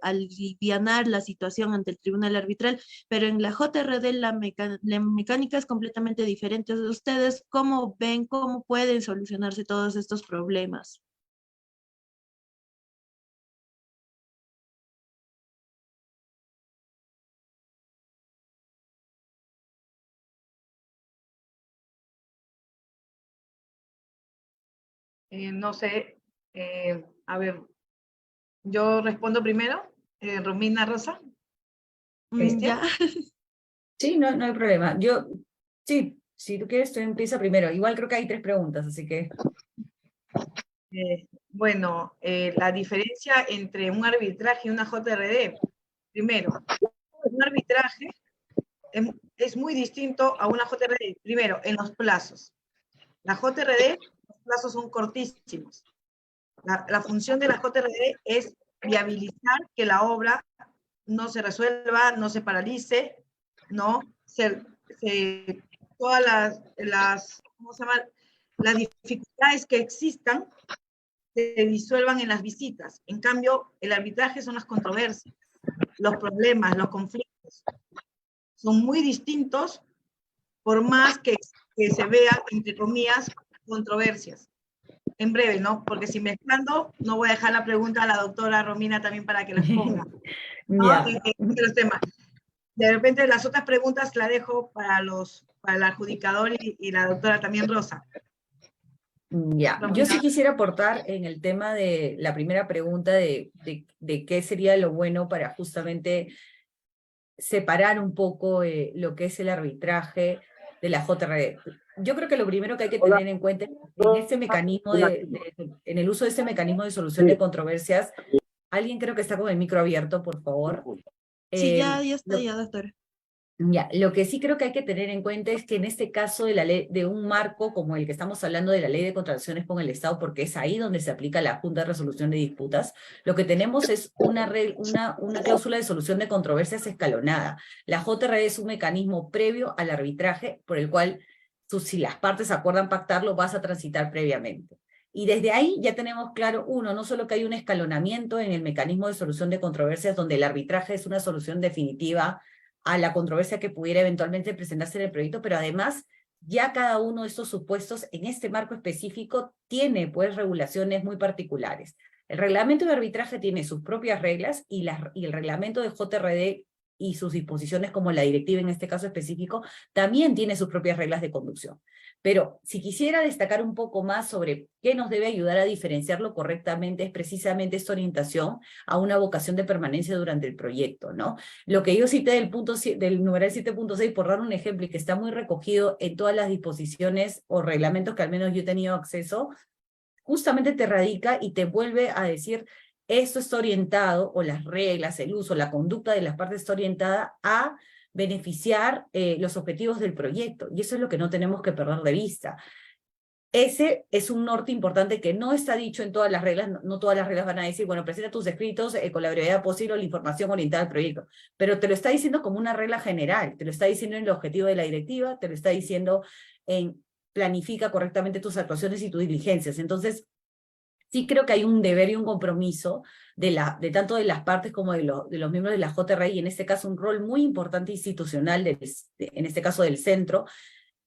alivianar la situación ante el tribunal arbitral, pero en la JRD la mecánica es completamente diferente. ¿Ustedes cómo ven, cómo pueden solucionarse todos estos problemas?
No sé, a ver, yo respondo primero, Romina Rosa.
Ya.
Sí, no, no hay problema. Yo, sí, si tú quieres, tú empieza primero. Igual creo que hay 3 preguntas, así que...
Bueno, la diferencia entre un arbitraje y una JRD. Primero, un arbitraje es muy distinto a una JRD. Primero, en los plazos. La JRD, los plazos son cortísimos. La función de la JRD es viabilizar que la obra no se resuelva, no se paralice, ¿no? Todas ¿cómo se llama? Las dificultades que existan se disuelvan en las visitas. En cambio, el arbitraje son las controversias, los problemas, los conflictos. Son muy distintos, por más que se vean, entre comillas, controversias. En breve, ¿no? Porque si mezclando, no voy a dejar la pregunta a la doctora Romina también para que las ponga, ¿no?
Ya.
En los temas. De repente las otras preguntas las dejo para el adjudicador y la doctora también Rosa.
Ya, yo sí quisiera aportar en el tema de la primera pregunta de qué sería lo bueno para justamente separar un poco lo que es el arbitraje de la JRD. Yo creo que lo primero que hay que tener en cuenta en este mecanismo en el uso de este mecanismo de solución de controversias, alguien creo que está con el micro abierto, por favor.
Sí, ya está, ya, doctora.
Ya, lo que sí creo que hay que tener en cuenta es que en este caso de la ley, de un marco como el que estamos hablando de la ley de contrataciones con el Estado, porque es ahí donde se aplica la Junta de Resolución de Disputas, lo que tenemos es una cláusula de solución de controversias escalonada. La JRD es un mecanismo previo al arbitraje por el cual si las partes acuerdan pactarlo, vas a transitar previamente. Y desde ahí ya tenemos claro, uno, no solo que hay un escalonamiento en el mecanismo de solución de controversias donde el arbitraje es una solución definitiva a la controversia que pudiera eventualmente presentarse en el proyecto, pero además ya cada uno de estos supuestos en este marco específico tiene pues regulaciones muy particulares. El reglamento de arbitraje tiene sus propias reglas y el reglamento de JRD y sus disposiciones como la directiva en este caso específico también tiene sus propias reglas de conducción. Pero si quisiera destacar un poco más sobre qué nos debe ayudar a diferenciarlo correctamente es precisamente esta orientación a una vocación de permanencia durante el proyecto, ¿no? Lo que yo cité del numeral 7.6 por dar un ejemplo y que está muy recogido en todas las disposiciones o reglamentos que al menos yo he tenido acceso, justamente te radica y te vuelve a decir esto está orientado, o las reglas, el uso, la conducta de las partes está orientada a beneficiar los objetivos del proyecto, y eso es lo que no tenemos que perder de vista. Ese es un norte importante que no está dicho en todas las reglas, no todas las reglas van a decir, bueno, presenta tus escritos con la brevedad posible la información orientada al proyecto, pero te lo está diciendo como una regla general, te lo está diciendo en el objetivo de la directiva, te lo está diciendo en planifica correctamente tus actuaciones y tus diligencias. Entonces,
Sí creo que hay un deber y un compromiso de tanto de las partes como de los miembros de la JRI, y en este caso un rol muy importante institucional, en este caso del centro,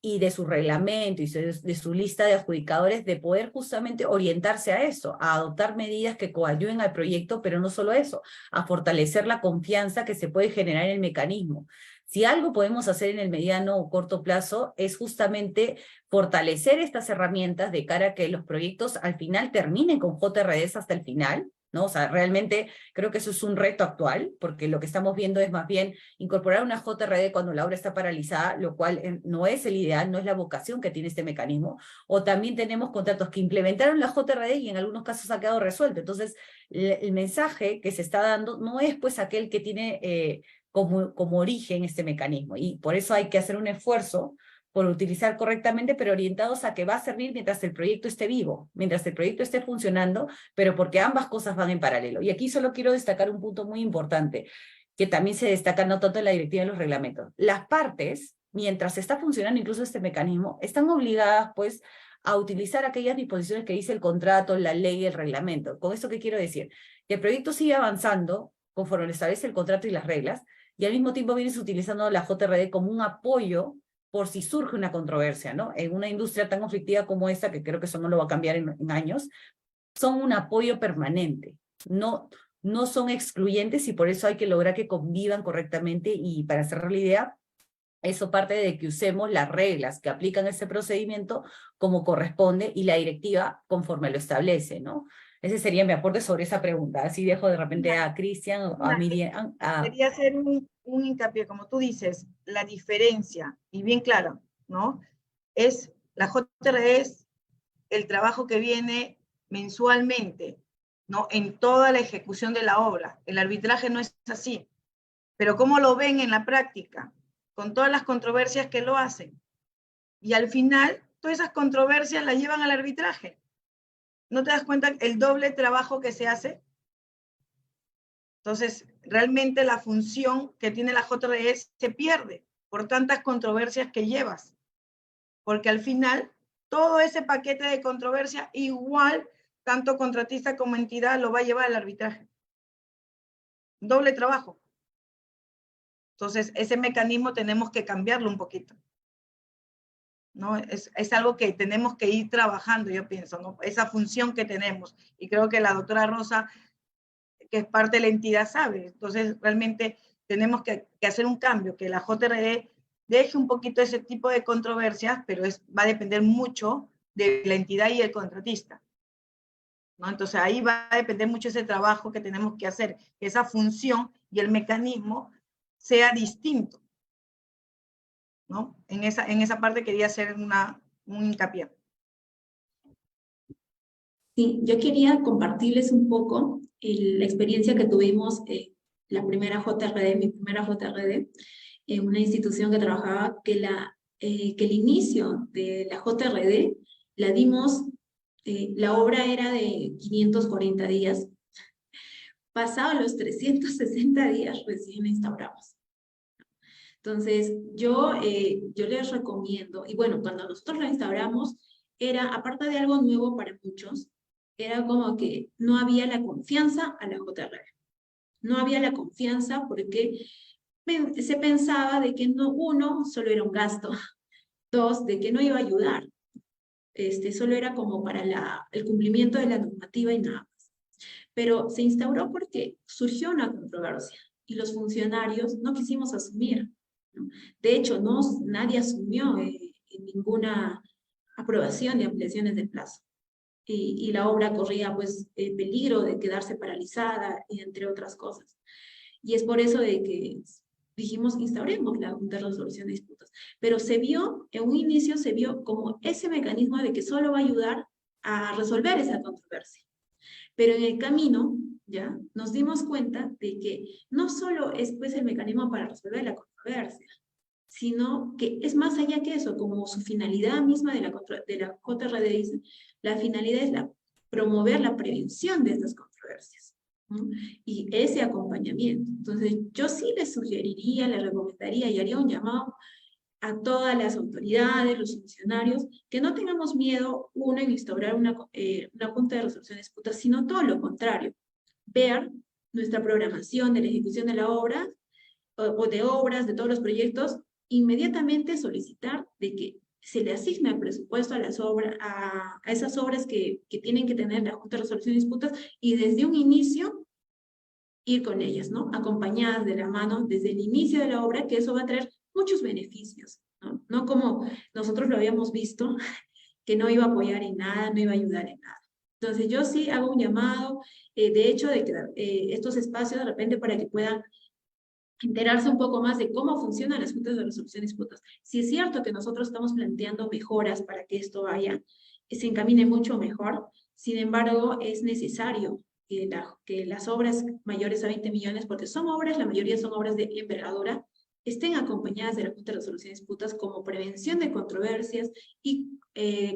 y de su reglamento y de su lista de adjudicadores, de poder justamente orientarse a eso, a adoptar medidas que coadyuven al proyecto, pero no solo eso, a fortalecer la confianza que se puede generar en el mecanismo. Si algo podemos hacer en el mediano o corto plazo es justamente fortalecer estas herramientas de cara a que los proyectos al final terminen con JRDs hasta el final, ¿no? O sea, realmente creo que eso es un reto actual, porque lo que estamos viendo es más bien incorporar una JRD cuando la obra está paralizada, lo cual no es el ideal, no es la vocación que tiene este mecanismo, o también tenemos contratos que implementaron la JRD y en algunos casos ha quedado resuelto. Entonces, el mensaje que se está dando no es pues aquel que tiene como origen este mecanismo, y por eso hay que hacer un esfuerzo por utilizar correctamente, pero orientados a que va a servir mientras el proyecto esté vivo, mientras el proyecto esté funcionando, pero porque ambas cosas van en paralelo. Y aquí solo quiero destacar un punto muy importante, que también se destaca no tanto en la directiva y en los reglamentos. Las partes, mientras está funcionando incluso este mecanismo, están obligadas pues a utilizar aquellas disposiciones que dice el contrato, la ley y el reglamento. ¿Con esto qué quiero decir? Que el proyecto sigue avanzando conforme lo establece el contrato y las reglas, y al mismo tiempo vienes utilizando la JRD como un apoyo por si surge una controversia, ¿no? En una industria tan conflictiva como esta, que creo que eso no lo va a cambiar en años, son un apoyo permanente, no son excluyentes, y por eso hay que lograr que convivan correctamente. Y para cerrar la idea, eso parte de que usemos las reglas que aplican ese procedimiento como corresponde y la directiva conforme lo establece, ¿no? Ese sería mi aporte sobre esa pregunta. Así dejo de repente a Cristian o a Miriam.
Quería hacer un hincapié, como tú dices, la diferencia, y bien claro, ¿no? Es, la JRD es el trabajo que viene mensualmente, ¿no? En toda la ejecución de la obra. El arbitraje no es así. Pero ¿cómo lo ven en la práctica? Con todas las controversias que lo hacen. Y al final, todas esas controversias las llevan al arbitraje. ¿No te das cuenta el doble trabajo que se hace? Entonces, realmente la función que tiene la JRD se pierde por tantas controversias que llevas. Porque al final, todo ese paquete de controversia, igual, tanto contratista como entidad, lo va a llevar al arbitraje. Doble trabajo. Entonces, ese mecanismo tenemos que cambiarlo un poquito, ¿no? Es algo que tenemos que ir trabajando, yo pienso, ¿no? Esa función que tenemos. Y creo que la doctora Rosa, que es parte de la entidad, sabe. Entonces, realmente tenemos que hacer un cambio, que la JRD deje un poquito ese tipo de controversias, pero va a depender mucho de la entidad y el contratista, ¿no? Entonces, ahí va a depender mucho ese trabajo que tenemos que hacer, que esa función y el mecanismo sea distinto, ¿no? En esa parte quería hacer un hincapié.
Sí, yo quería compartirles un poco la experiencia que tuvimos, la primera JRD, mi primera JRD, en una institución que trabajaba, que el inicio de la JRD la dimos, la obra era de 540 días, pasados los 360 días recién instauramos. Entonces, yo les recomiendo, y bueno, cuando nosotros la instauramos, era, aparte de algo nuevo para muchos, era como que no había la confianza a la JRD. No había la confianza porque se pensaba de que no, uno, solo era un gasto, dos, de que no iba a ayudar, solo era como para el cumplimiento de la normativa y nada más. Pero se instauró porque surgió una controversia y los funcionarios no quisimos asumir, ¿no? De hecho, nadie asumió ninguna aprobación de ampliaciones de plazo. Y la obra corría pues peligro de quedarse paralizada, y entre otras cosas. Y es por eso de que dijimos, instauremos la Junta de Resolución de Disputas. Pero en un inicio se vio como ese mecanismo de que solo va a ayudar a resolver esa controversia. Pero en el camino, ya, nos dimos cuenta de que no solo es pues el mecanismo para resolver la controversia, sino que es más allá que eso, como su finalidad misma de la JRD dice, la finalidad es promover la prevención de estas controversias, ¿no? Y ese acompañamiento. Entonces, yo sí les sugeriría, les recomendaría y haría un llamado a todas las autoridades, los funcionarios, que no tengamos miedo, uno, en instaurar una junta de resolución de disputas, sino todo lo contrario, ver nuestra programación de la ejecución de la obra, o de obras, de todos los proyectos, inmediatamente solicitar de que se le asigne el presupuesto a las obras, a esas obras que tienen que tener la Junta de Resolución de Disputas, y desde un inicio ir con ellas, ¿no? Acompañadas de la mano desde el inicio de la obra, que eso va a traer muchos beneficios, ¿no? No como nosotros lo habíamos visto, que no iba a apoyar en nada, no iba a ayudar en nada. Entonces yo sí hago un llamado, de hecho, de que estos espacios de repente para que puedan enterarse un poco más de cómo funcionan las juntas de resolución de disputas. Si es cierto que nosotros estamos planteando mejoras para que esto vaya, se encamine mucho mejor, sin embargo, es necesario que las obras mayores a 20 millones, porque son obras, la mayoría son obras de envergadura, estén acompañadas de la Junta de Resolución de Disputas como prevención de controversias y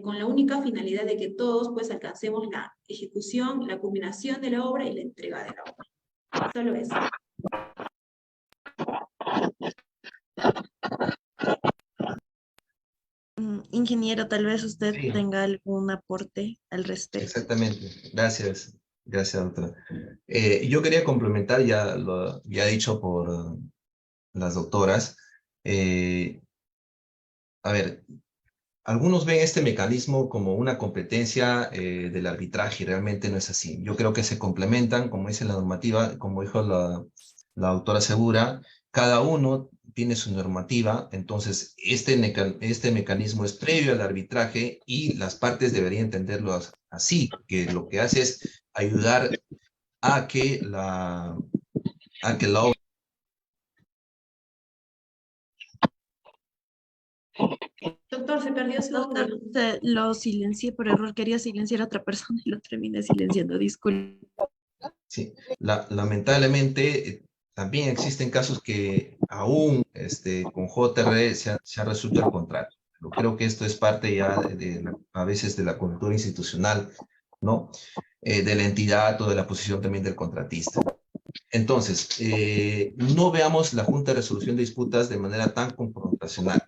con la única finalidad de que todos pues alcancemos la ejecución, la culminación de la obra y la entrega de la obra. Solo eso.
Ingeniero, tal vez usted
Sí.
tenga algún aporte al respecto.
Exactamente. Gracias. Gracias, doctora. Yo quería complementar, ya lo ya dicho por las doctoras. A ver, algunos ven este mecanismo como una competencia del arbitraje, y realmente no es así. Yo creo que se complementan, como dice la normativa, como dijo la doctora Segura, cada uno tiene su normativa, entonces este mecanismo es previo al arbitraje y las partes deberían entenderlo así, que lo que hace es ayudar a que la obra...
Doctor, se perdió su
Doctor,
audio.
lo silencié por error, quería silenciar a otra persona y lo terminé silenciando, disculpe.
Sí, lamentablemente también existen casos que aún con JR se ha resuelto el contrato. Pero creo que esto es parte ya a veces de la cultura institucional, ¿no? De la entidad o de la posición también del contratista. Entonces, no veamos la Junta de Resolución de Disputas de manera tan confrontacional.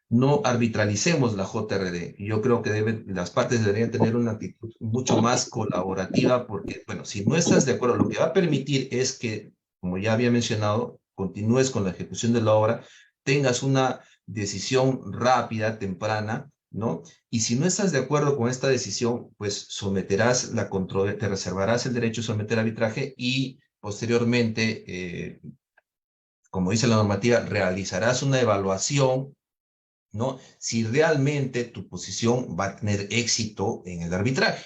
No arbitralicemos la JRD. Yo creo que las partes deberían tener una actitud mucho más colaborativa porque, bueno, si no estás de acuerdo, lo que va a permitir es que, como ya había mencionado, continúes con la ejecución de la obra, tengas una decisión rápida, temprana, ¿no? Y si no estás de acuerdo con esta decisión, pues someterás te reservarás el derecho a someter arbitraje y posteriormente, como dice la normativa, realizarás una evaluación, ¿no? Si realmente tu posición va a tener éxito en el arbitraje,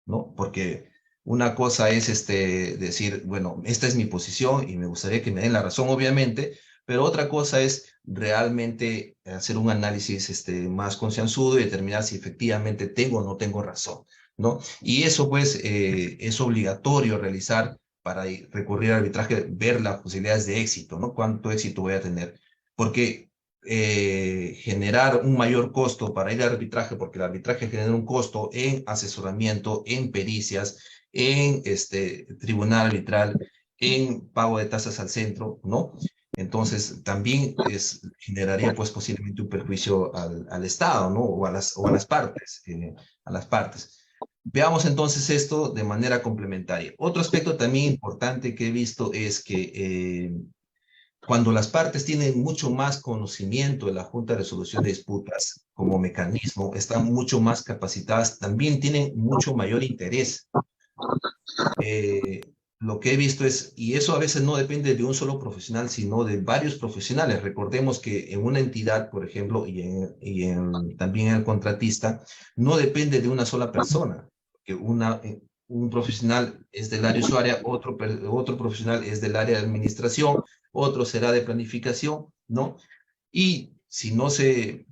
¿no? Porque una cosa es decir, bueno, esta es mi posición y me gustaría que me den la razón, obviamente, pero otra cosa es realmente hacer un análisis más concienzudo y determinar si efectivamente tengo o no tengo razón, ¿no? Y eso, pues, es obligatorio realizar para recurrir al arbitraje, ver las posibilidades de éxito, ¿no? ¿Cuánto éxito voy a tener? Porque generar un mayor costo para ir al arbitraje, porque el arbitraje genera un costo en asesoramiento, en pericias, en tribunal arbitral, en pago de tasas al centro, ¿no? Entonces, también generaría, pues, posiblemente un perjuicio al Estado, ¿no? O a las partes, Veamos entonces esto de manera complementaria. Otro aspecto también importante que he visto es que cuando las partes tienen mucho más conocimiento de la Junta de Resolución de Disputas como mecanismo, están mucho más capacitadas, también tienen mucho mayor interés. Lo que he visto es, y eso a veces no depende de un solo profesional, sino de varios profesionales. Recordemos que en una entidad, por ejemplo, también en el contratista, no depende de una sola persona, que un profesional es del área usuaria, otro profesional es del área de administración, otro será de planificación, ¿no? Y si no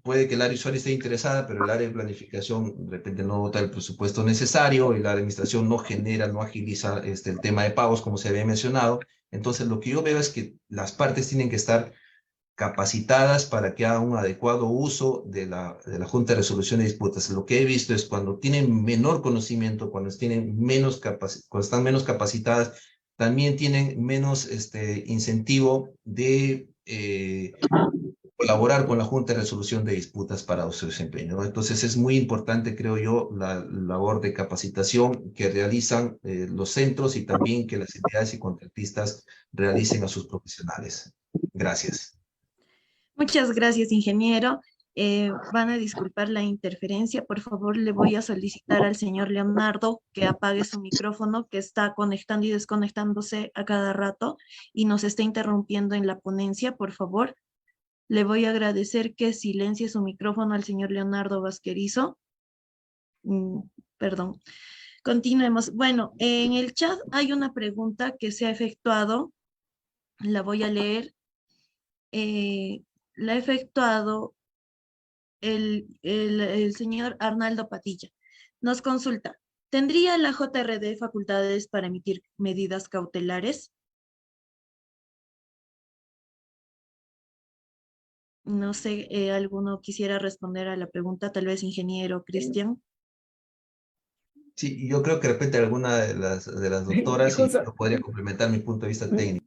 puede que el área usuaria esté interesada, pero el área de planificación de repente no vota el presupuesto necesario y la administración no agiliza el tema de pagos como se había mencionado. Entonces lo que yo veo es que las partes tienen que estar capacitadas para que hagan un adecuado uso de la Junta de Resolución de Disputas. Lo que he visto es cuando tienen menor conocimiento, cuando están menos capacitadas, también tienen menos incentivo de colaborar con la Junta de Resolución de Disputas para su desempeño, ¿no? Entonces es muy importante, creo yo, la labor de capacitación que realizan los centros y también que las entidades y contratistas realicen a sus profesionales. Gracias.
Muchas gracias, ingeniero. Van a disculpar la interferencia. Por favor, le voy a solicitar al señor Leonardo que apague su micrófono, que está conectando y desconectándose a cada rato y nos está interrumpiendo en la ponencia. Por favor, le voy a agradecer que silencie su micrófono al señor Leonardo Vasquerizo. Perdón. Continuemos. Bueno, en el chat hay una pregunta que se ha efectuado. La voy a leer. La ha efectuado el señor Arnaldo Patilla. Nos consulta, ¿tendría la JRD facultades para emitir medidas cautelares? No sé, ¿alguno quisiera responder a la pregunta? Tal vez ingeniero Cristian.
Sí, yo creo que de repente alguna de las doctoras y
Justo,
yo podría complementar mi punto de vista técnico.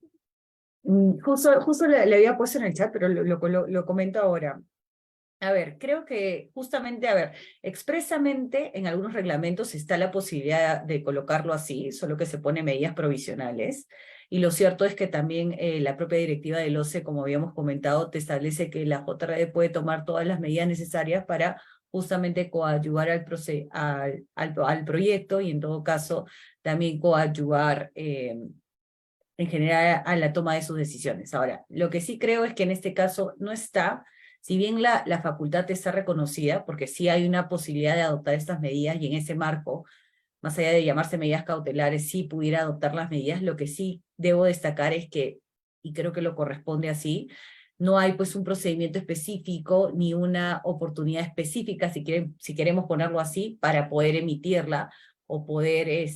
justo le había puesto en el chat, pero lo comento ahora. A ver, creo que justamente, a ver, expresamente en algunos reglamentos está la posibilidad de colocarlo así, solo que se pone medidas provisionales. Y lo cierto es que también la propia directiva del OCE, como habíamos comentado, te establece que la JRD puede tomar todas las medidas necesarias para justamente coadyuvar al proyecto y en todo caso también coadyuvar en general a la toma de sus decisiones. Ahora, lo que sí creo es que en este caso no está, si bien la facultad está reconocida, porque sí hay una posibilidad de adoptar estas medidas y en ese marco, más allá de llamarse medidas cautelares, sí pudiera adoptar las medidas, lo que sí debo destacar es que, y creo que lo corresponde así, no hay pues un procedimiento específico ni una oportunidad específica, si queremos ponerlo así, para poder emitirla o poder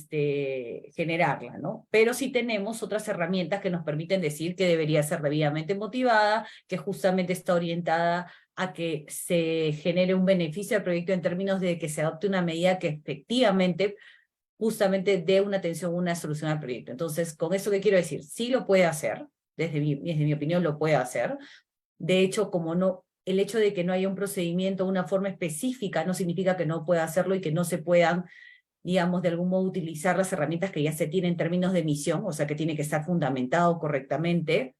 generarla, ¿no? Pero sí tenemos otras herramientas que nos permiten decir que debería ser debidamente motivada, que justamente está orientada a que se genere un beneficio al proyecto en términos de que se adopte una medida que efectivamente justamente dé una atención, una solución al proyecto. Entonces, ¿con eso qué quiero decir? Sí lo puede hacer, desde mi opinión lo puede hacer. De hecho, el hecho de que no haya un procedimiento, una forma específica, no significa que no pueda hacerlo y que no se puedan, digamos, de algún modo utilizar las herramientas que ya se tienen en términos de emisión, o sea, que tiene que estar fundamentado correctamente,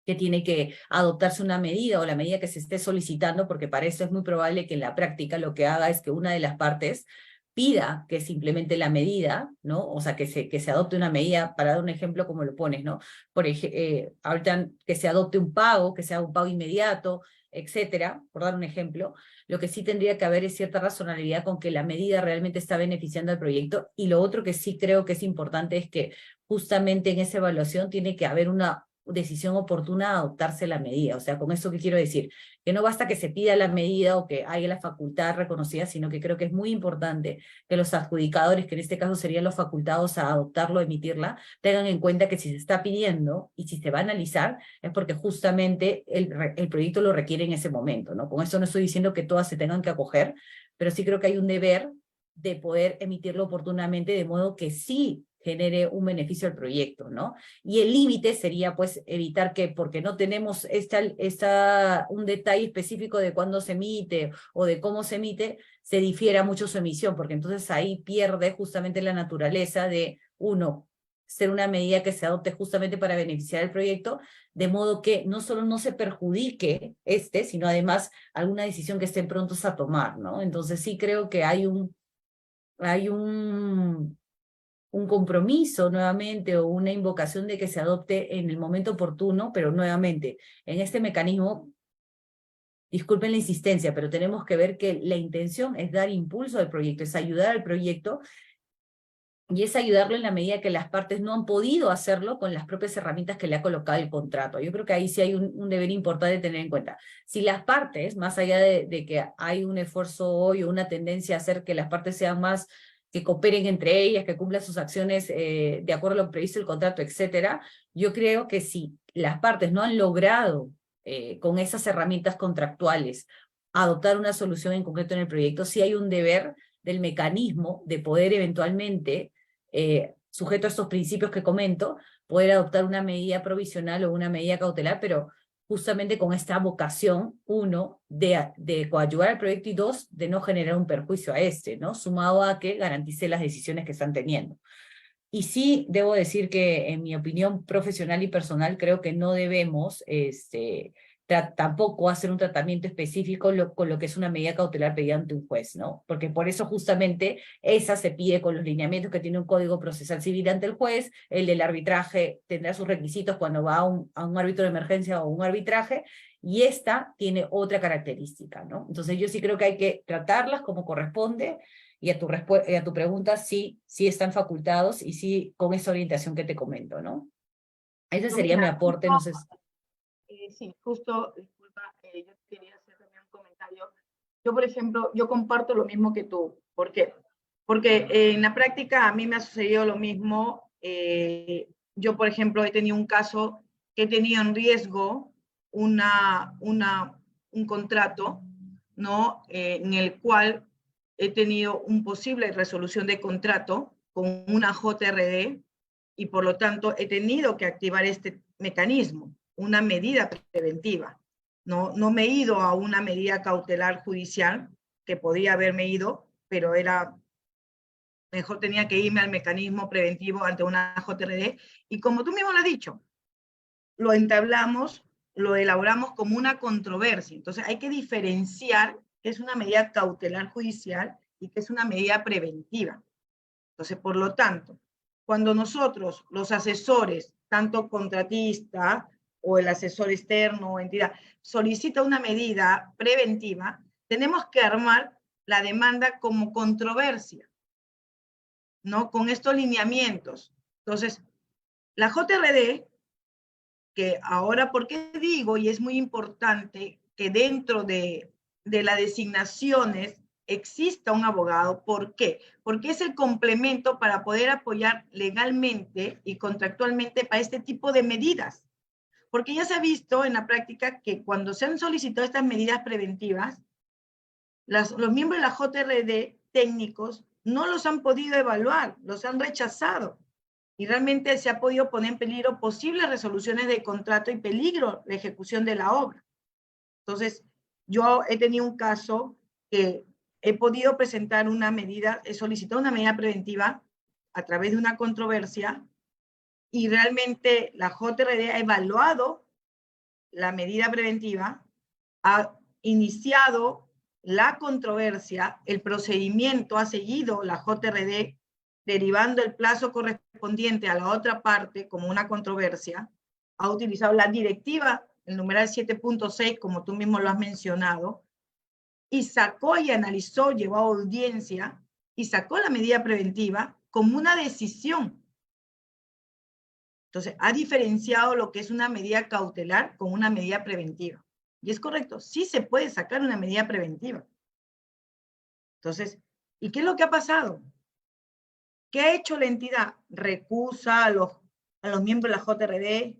que tiene que adoptarse una medida o la medida que se esté solicitando, porque para eso es muy probable que en la práctica lo que haga es que una de las partes pida que se implemente la medida, ¿no? O sea, que se adopte una medida, para dar un ejemplo como lo pones, ¿no? Ahorita que se adopte un pago, que sea un pago inmediato, etcétera, por dar un ejemplo. Lo que sí tendría que haber es cierta razonabilidad con que la medida realmente está beneficiando al proyecto. Y lo otro que sí creo que es importante es que justamente en esa evaluación tiene que haber una decisión oportuna de adoptarse la medida. O sea, con eso, ¿qué quiero decir? Que no basta que se pida la medida o que haya la facultad reconocida, sino que creo que es muy importante que los adjudicadores, que en este caso serían los facultados a adoptarlo, emitirla, tengan en cuenta que si se está pidiendo y si se va a analizar, es porque justamente el proyecto lo requiere en ese momento, ¿no? Con eso no estoy diciendo que todas se tengan que acoger, pero sí creo que hay un deber de poder emitirlo oportunamente, de modo que sí genere un beneficio al proyecto, ¿no? Y el límite sería, pues, evitar que, porque no tenemos un detalle específico de cuándo se emite o de cómo se emite, se difiera mucho su emisión, porque entonces ahí pierde justamente la naturaleza de, uno, ser una medida que se adopte justamente para beneficiar el proyecto, de modo que no solo no se perjudique sino además alguna decisión que estén prontos a tomar, ¿no? Entonces sí creo que hay un compromiso nuevamente o una invocación de que se adopte en el momento oportuno, pero nuevamente, en este mecanismo, disculpen la insistencia, pero tenemos que ver que la intención es dar impulso al proyecto, es ayudar al proyecto, y es ayudarlo en la medida que las partes no han podido hacerlo con las propias herramientas que le ha colocado el contrato. Yo creo que ahí sí hay un deber importante de tener en cuenta. Si las partes, más allá de que hay un esfuerzo hoy o una tendencia a hacer que las partes sean más, que cooperen entre ellas, que cumplan sus acciones de acuerdo a lo previsto el contrato, etcétera, yo creo que si las partes no han logrado con esas herramientas contractuales adoptar una solución en concreto en el proyecto, sí hay un deber del mecanismo de poder eventualmente, sujeto a estos principios que comento, poder adoptar una medida provisional o una medida cautelar, pero justamente con esta vocación, uno, de coadyuvar al proyecto y dos, de no generar un perjuicio a este, ¿no? Sumado a que garantice las decisiones que están teniendo. Y sí, debo decir que en mi opinión profesional y personal creo que no debemos tampoco hacer un tratamiento específico con lo que es una medida cautelar pedida ante un juez, ¿no? Porque por eso justamente esa se pide con los lineamientos que tiene un Código Procesal Civil ante el juez, el del arbitraje tendrá sus requisitos cuando va a un árbitro de emergencia o un arbitraje, y esta tiene otra característica, ¿no? Entonces yo sí creo que hay que tratarlas como corresponde, y a tu pregunta, sí están facultados y sí con esa orientación que te comento, ¿no? Ese
No,
sería mi
mira,
aporte, no sé.
sí, justo, disculpa, yo quería hacer también un comentario. Yo, por ejemplo, yo comparto lo mismo que tú. ¿Por qué? Porque en la práctica a mí me ha sucedido lo mismo. Yo, por ejemplo, he tenido un caso que he tenido en riesgo un contrato, ¿no? En el cual he tenido un posible resolución de contrato con una JRD y por lo tanto he tenido que activar este mecanismo, una medida preventiva. No me he ido a una medida cautelar judicial, que podía haberme ido, pero mejor tenía que irme al mecanismo preventivo ante una JRD. Y como tú mismo lo has dicho, lo entablamos, lo elaboramos como una controversia. Entonces hay que diferenciar qué es una medida cautelar judicial y qué es una medida preventiva. Entonces, por lo tanto, cuando nosotros, los asesores, tanto contratista o el asesor externo o entidad, solicita una medida preventiva, tenemos que armar la demanda como controversia, ¿no? Con estos lineamientos. Entonces, la JRD, que ahora, ¿por qué digo? Y es muy importante que dentro de las designaciones exista un abogado. ¿Por qué? Porque es el complemento para poder apoyar legalmente y contractualmente para este tipo de medidas. Porque ya se ha visto en la práctica que cuando se han solicitado estas medidas preventivas, los miembros de la JRD técnicos no los han podido evaluar, los han rechazado. Y realmente se ha podido poner en peligro posibles resoluciones de contrato y peligro la ejecución de la obra. Entonces, yo he tenido un caso que he podido presentar una medida, he solicitado una medida preventiva a través de una controversia y realmente la JRD ha evaluado la medida preventiva, ha iniciado la controversia, el procedimiento ha seguido la JRD derivando el plazo correspondiente a la otra parte como una controversia, ha utilizado la directiva, el numeral 7.6, como tú mismo lo has mencionado, y sacó y analizó, llevó a audiencia, y sacó la medida preventiva como una decisión. Entonces, ha diferenciado lo que es una medida cautelar con una medida preventiva. Y es correcto, sí se puede sacar una medida preventiva. Entonces, ¿y qué es lo que ha pasado? ¿Qué ha hecho la entidad? Recusa a los miembros de la JRD,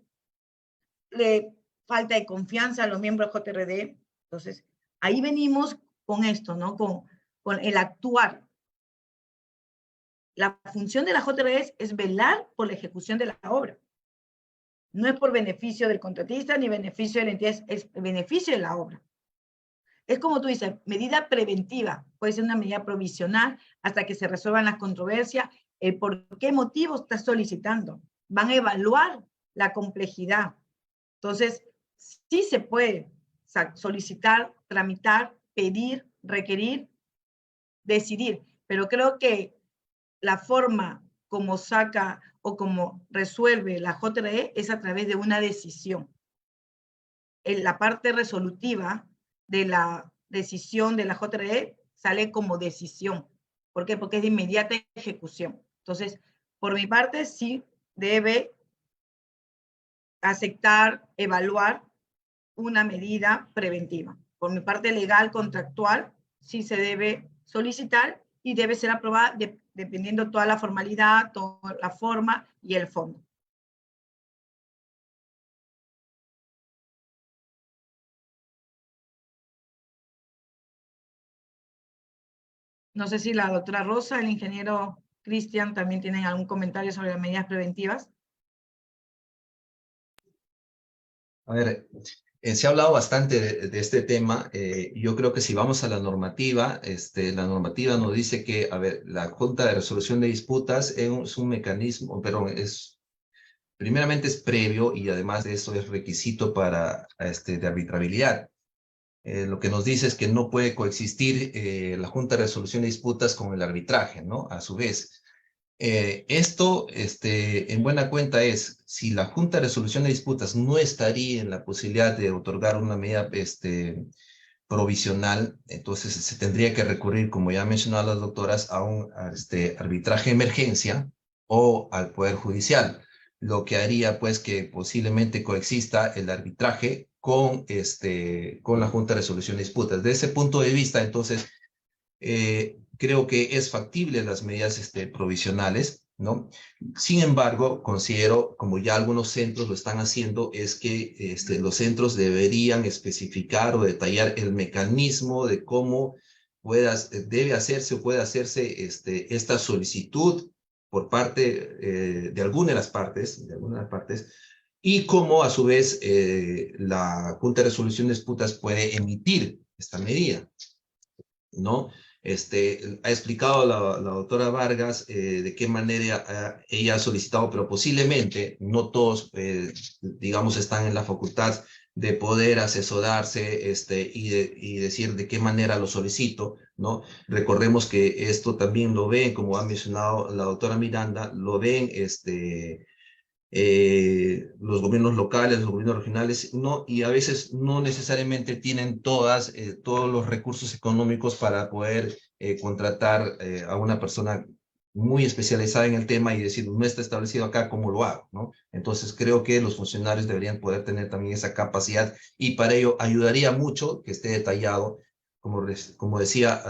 le falta de confianza a los miembros de la JRD. Entonces, ahí venimos con esto, ¿no? Con el actuar. La función de la JRD es velar por la ejecución de la obra. No es por beneficio del contratista ni beneficio de la entidad, es beneficio de la obra. Es como tú dices, medida preventiva, puede ser una medida provisional hasta que se resuelvan las controversias, por qué motivo estás solicitando. Van a evaluar la complejidad. Entonces, sí se puede solicitar, tramitar, pedir, requerir, decidir, pero creo que la forma como saca o como resuelve la JRD es a través de una decisión. En la parte resolutiva de la decisión de la JRD sale como decisión. ¿Por qué? Porque es de inmediata ejecución. Entonces, por mi parte, sí debe aceptar, evaluar una medida preventiva. Por mi parte legal, contractual, sí se debe solicitar y debe ser aprobada dependiendo toda la formalidad, toda la forma y el fondo. No sé si la doctora Rosa, el ingeniero Cristian también tienen algún comentario sobre las medidas preventivas.
A ver, Se ha hablado bastante de este tema. Yo creo que si vamos a la normativa nos dice que, a ver, la Junta de Resolución de Disputas es un mecanismo, pero primeramente es previo y además de eso es requisito para, de arbitrabilidad. Lo que nos dice es que no puede coexistir la Junta de Resolución de Disputas con el arbitraje, ¿no? A su vez. Esto, en buena cuenta es, si la Junta de Resolución de Disputas no estaría en la posibilidad de otorgar una medida provisional, entonces se tendría que recurrir, como ya mencionado las doctoras, a un arbitraje de emergencia o al Poder Judicial, lo que haría pues que posiblemente coexista el arbitraje con la Junta de Resolución de Disputas. Desde ese punto de vista, entonces, creo que es factible las medidas provisionales, ¿no? Sin embargo, considero, como ya algunos centros lo están haciendo, es que los centros deberían especificar o detallar el mecanismo de cómo debe hacerse o puede hacerse esta solicitud por parte de alguna de las partes, y cómo a su vez la Junta de Resolución de Disputas puede emitir esta medida, ¿no? Ha explicado la doctora Vargas de qué manera ella ha solicitado, pero posiblemente no todos, digamos, están en la facultad de poder asesorarse y decir de qué manera lo solicito, ¿no? Recordemos que esto también lo ven, como ha mencionado la doctora Miranda, lo ven los gobiernos locales, los gobiernos regionales, no, y a veces no necesariamente tienen todos los recursos económicos para poder contratar a una persona muy especializada en el tema y decir, no está establecido acá, ¿cómo lo hago? ¿No? Entonces creo que los funcionarios deberían poder tener también esa capacidad y para ello ayudaría mucho que esté detallado. Como decía,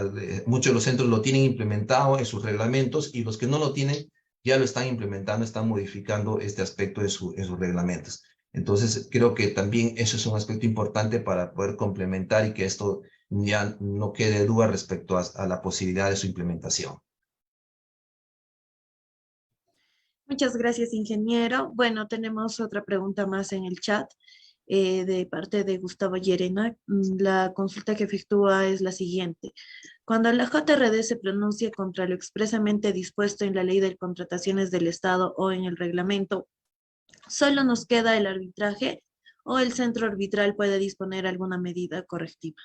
muchos de los centros lo tienen implementado en sus reglamentos y los que no lo tienen ya lo están implementando, están modificando este aspecto en sus reglamentos. Entonces, creo que también eso es un aspecto importante para poder complementar y que esto ya no quede duda respecto a la posibilidad de su implementación.
Muchas gracias, ingeniero. Bueno, tenemos otra pregunta más en el chat de parte de Gustavo Llerena. La consulta que efectúa es la siguiente. Cuando la JRD se pronuncia contra lo expresamente dispuesto en la Ley de Contrataciones del Estado o en el reglamento, ¿solo nos queda el arbitraje o el centro arbitral puede disponer alguna medida correctiva?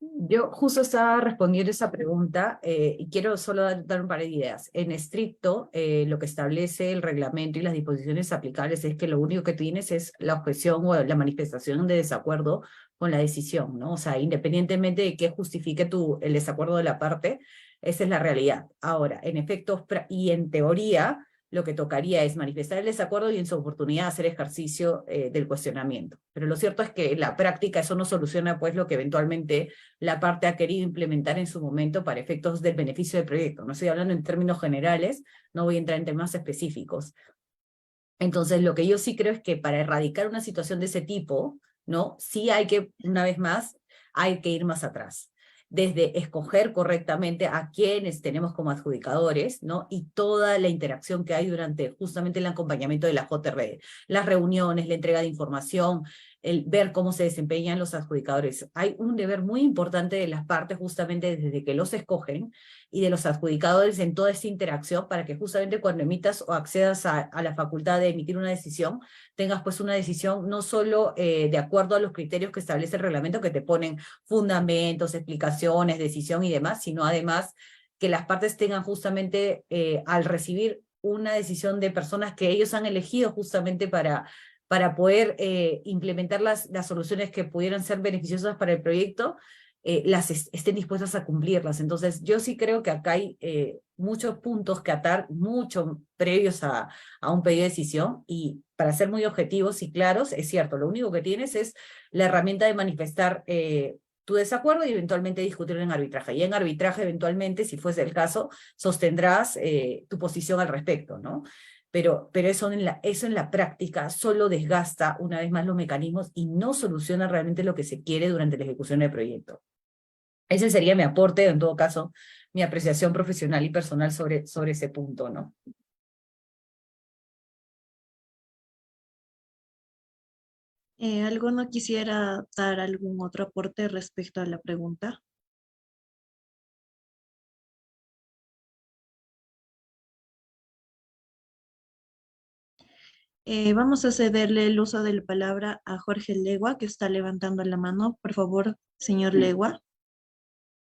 Yo justo estaba respondiendo esa pregunta y quiero solo dar un par de ideas. En estricto, lo que establece el reglamento y las disposiciones aplicables es que lo único que tienes es la objeción o la manifestación de desacuerdo con la decisión, ¿no? O sea, independientemente de qué justifique el desacuerdo de la parte, esa es la realidad. Ahora, en efectos y en teoría, lo que tocaría es manifestar el desacuerdo y en su oportunidad hacer ejercicio del cuestionamiento. Pero lo cierto es que en la práctica eso no soluciona pues lo que eventualmente la parte ha querido implementar en su momento para efectos del beneficio del proyecto. No estoy hablando en términos generales, no voy a entrar en temas específicos. Entonces, lo que yo sí creo es que para erradicar una situación de ese tipo, ¿no? Sí hay que, una vez más, hay que ir más atrás. Desde escoger correctamente a quienes tenemos como adjudicadores, ¿no? Y toda la interacción que hay durante justamente el acompañamiento de la JRD, las reuniones, la entrega de información, el ver cómo se desempeñan los adjudicadores. Hay un deber muy importante de las partes justamente desde que los escogen y de los adjudicadores en toda esta interacción para que justamente cuando emitas o accedas a la facultad de emitir una decisión, tengas pues una decisión no solo de acuerdo a los criterios que establece el reglamento que te ponen fundamentos, explicaciones, decisión y demás, sino además que las partes tengan justamente al recibir una decisión de personas que ellos han elegido justamente para poder implementar las soluciones que pudieran ser beneficiosas para el proyecto, estén dispuestas a cumplirlas. Entonces, yo sí creo que acá hay muchos puntos que atar, mucho previos a un pedido de decisión, y para ser muy objetivos y claros, es cierto, lo único que tienes es la herramienta de manifestar tu desacuerdo y eventualmente discutirlo en arbitraje. Y en arbitraje, eventualmente, si fuese el caso, sostendrás tu posición al respecto, ¿no? Pero eso en la práctica solo desgasta una vez más los mecanismos y no soluciona realmente lo que se quiere durante la ejecución del proyecto. Ese sería mi aporte, en todo caso, mi apreciación profesional y personal sobre ese punto, ¿no?
¿Alguno quisiera dar algún otro aporte respecto a la pregunta? Vamos a cederle el uso de la palabra a Jorge Legua, que está levantando la mano. Por favor, señor
Sí.
Legua.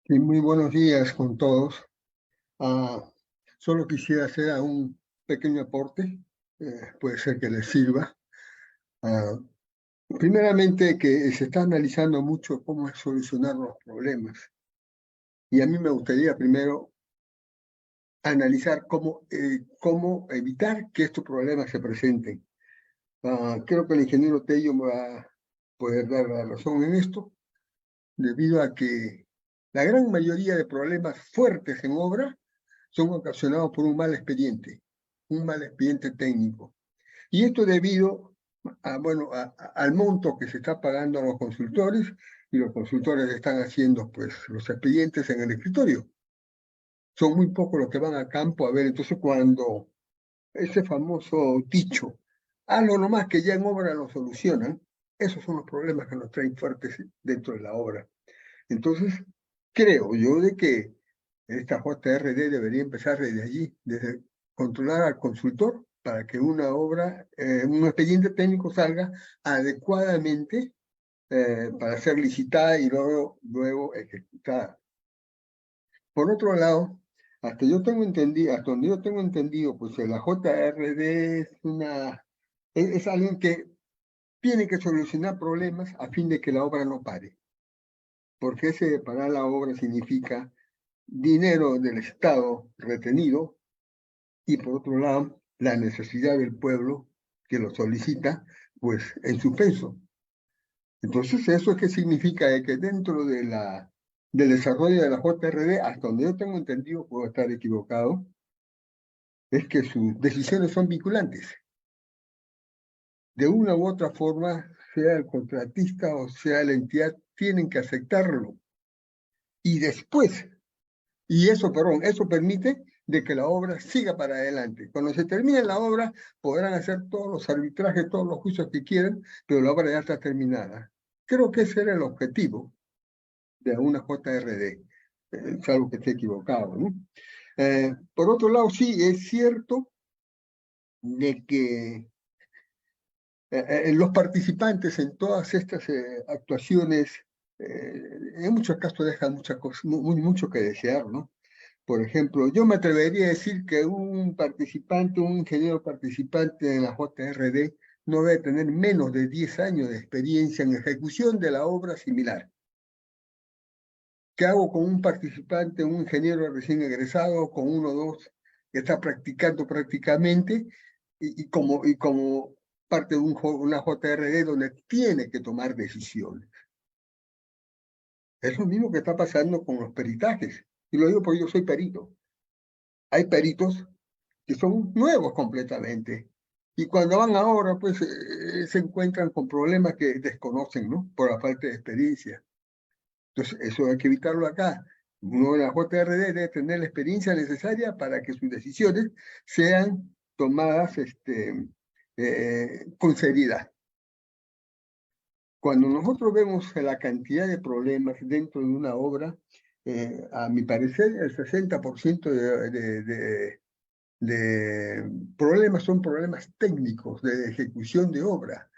Sí, muy buenos días con todos. Solo quisiera hacer un pequeño aporte, puede ser que les sirva. Primeramente, que se está analizando mucho cómo solucionar los problemas. Y a mí me gustaría primero analizar cómo evitar que estos problemas se presenten. Creo que el ingeniero Tello me va a poder dar la razón en esto, debido a que la gran mayoría de problemas fuertes en obra son ocasionados por un mal expediente técnico. Y esto debido al monto que se está pagando a los consultores, y los consultores están haciendo pues los expedientes en el escritorio. Son muy pocos los que van a campo a ver. Entonces, cuando ese famoso dicho, hazlo nomás que ya en obra lo solucionan, esos son los problemas que nos traen fuertes dentro de la obra. Entonces, creo yo de que esta JRD debería empezar desde allí, desde controlar al consultor para que una obra, un expediente técnico salga adecuadamente para ser licitada y luego ejecutada. Por otro lado, hasta donde yo tengo entendido, pues la JRD es alguien que tiene que solucionar problemas a fin de que la obra no pare. Porque ese parar la obra significa dinero del Estado retenido y por otro lado, la necesidad del pueblo que lo solicita, pues en suspenso. Entonces, ¿eso qué significa? Que dentro del desarrollo de la JRD, hasta donde yo tengo entendido, puedo estar equivocado, es que sus decisiones son vinculantes. De una u otra forma, sea el contratista o sea la entidad, tienen que aceptarlo. Y después, eso permite de que la obra siga para adelante. Cuando se termine la obra, podrán hacer todos los arbitrajes, todos los juicios que quieran, pero la obra ya está terminada. Creo que ese era el objetivo de una JRD. Es algo que esté equivocado, ¿no? Por otro lado, sí, es cierto de que los participantes en todas estas actuaciones, en muchos casos dejan mucho que desear, ¿no? Por ejemplo, yo me atrevería a decir que un ingeniero participante en la JRD no debe tener menos de 10 años de experiencia en ejecución de la obra similar. ¿Qué hago con un participante, un ingeniero recién egresado, con uno o dos que está practicando prácticamente y como parte de una JRD donde tiene que tomar decisiones? Es lo mismo que está pasando con los peritajes. Y lo digo porque yo soy perito. Hay peritos que son nuevos completamente. Y cuando van ahora, pues se encuentran con problemas que desconocen, ¿no? Por la falta de experiencia. Entonces, eso hay que evitarlo acá. Uno de la JRD debe tener la experiencia necesaria para que sus decisiones sean tomadas con seriedad. Cuando nosotros vemos la cantidad de problemas dentro de una obra, a mi parecer, el 60% de problemas son problemas técnicos de ejecución de obra,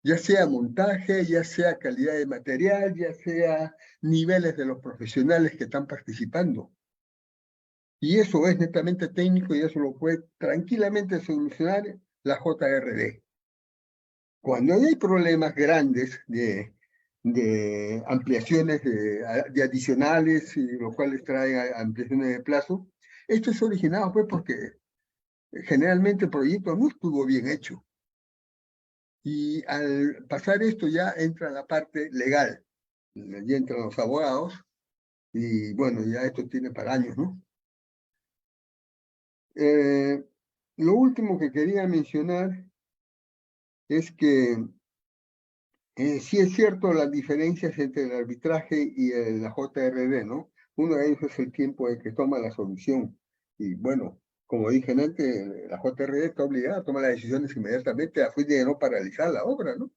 ya sea montaje, ya sea calidad de material, ya sea niveles de los profesionales que están participando. Y eso es netamente técnico y eso lo puede tranquilamente solucionar la JRD. Cuando hay problemas grandes de ampliaciones de adicionales, y lo cual traen ampliaciones de plazo, esto es originado pues porque generalmente el proyecto no estuvo bien hecho. Y al pasar esto ya entra la parte legal, ya entran los abogados, y bueno, ya esto tiene para años, ¿no? Lo último que quería mencionar es que sí es cierto las diferencias entre el arbitraje y la JRD, ¿no? Uno de ellos es el tiempo de que toma la solución. Y bueno, como dije antes, la JRD está obligada a tomar las decisiones inmediatamente a fin de no paralizar la obra, ¿no?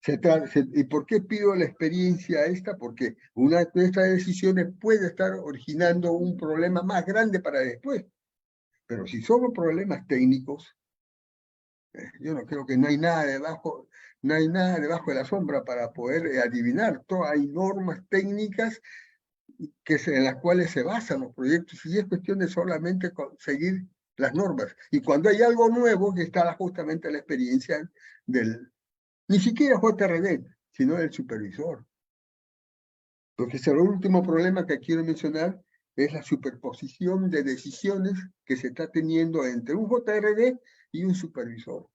¿Y por qué pido la experiencia esta? Porque una de estas decisiones puede estar originando un problema más grande para después. Pero si son problemas técnicos, yo no creo que no hay nada debajo de la sombra para poder adivinar. Hay normas técnicas en las cuales se basan los proyectos y es cuestión de solamente seguir las normas. Y cuando hay algo nuevo, que está justamente la experiencia ni siquiera JRD, sino del supervisor. Porque el último problema que quiero mencionar es la superposición de decisiones que se está teniendo entre un JRD y un supervisor.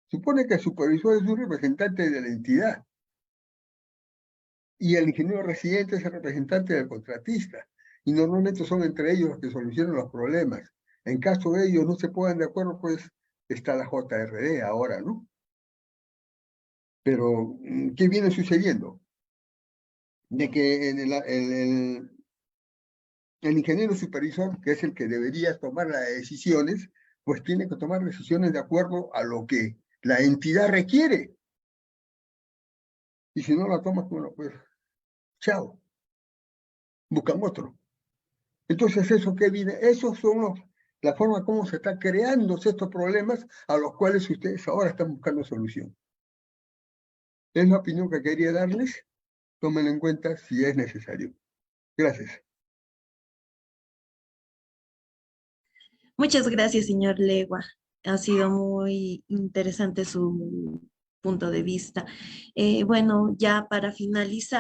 Supone que el supervisor es un representante de la entidad y el ingeniero residente es el representante del contratista. Y normalmente son entre ellos los que solucionan los problemas. En caso de ellos no se pongan de acuerdo, pues está la JRD ahora, ¿no? Pero, ¿qué viene sucediendo? De que el ingeniero supervisor, que es el que debería tomar las decisiones, pues tiene que tomar decisiones de acuerdo a lo que la entidad requiere. Y si no la tomas, bueno, pues, chao. Buscan otro. Entonces, ¿eso qué viene? Esos son la forma como se están creando estos problemas a los cuales ustedes ahora están buscando solución. Es la opinión que quería darles. Tómenlo en cuenta si es necesario. Gracias.
Muchas gracias, señor Legua. Ha sido muy interesante su punto de vista. Bueno, ya para finalizar.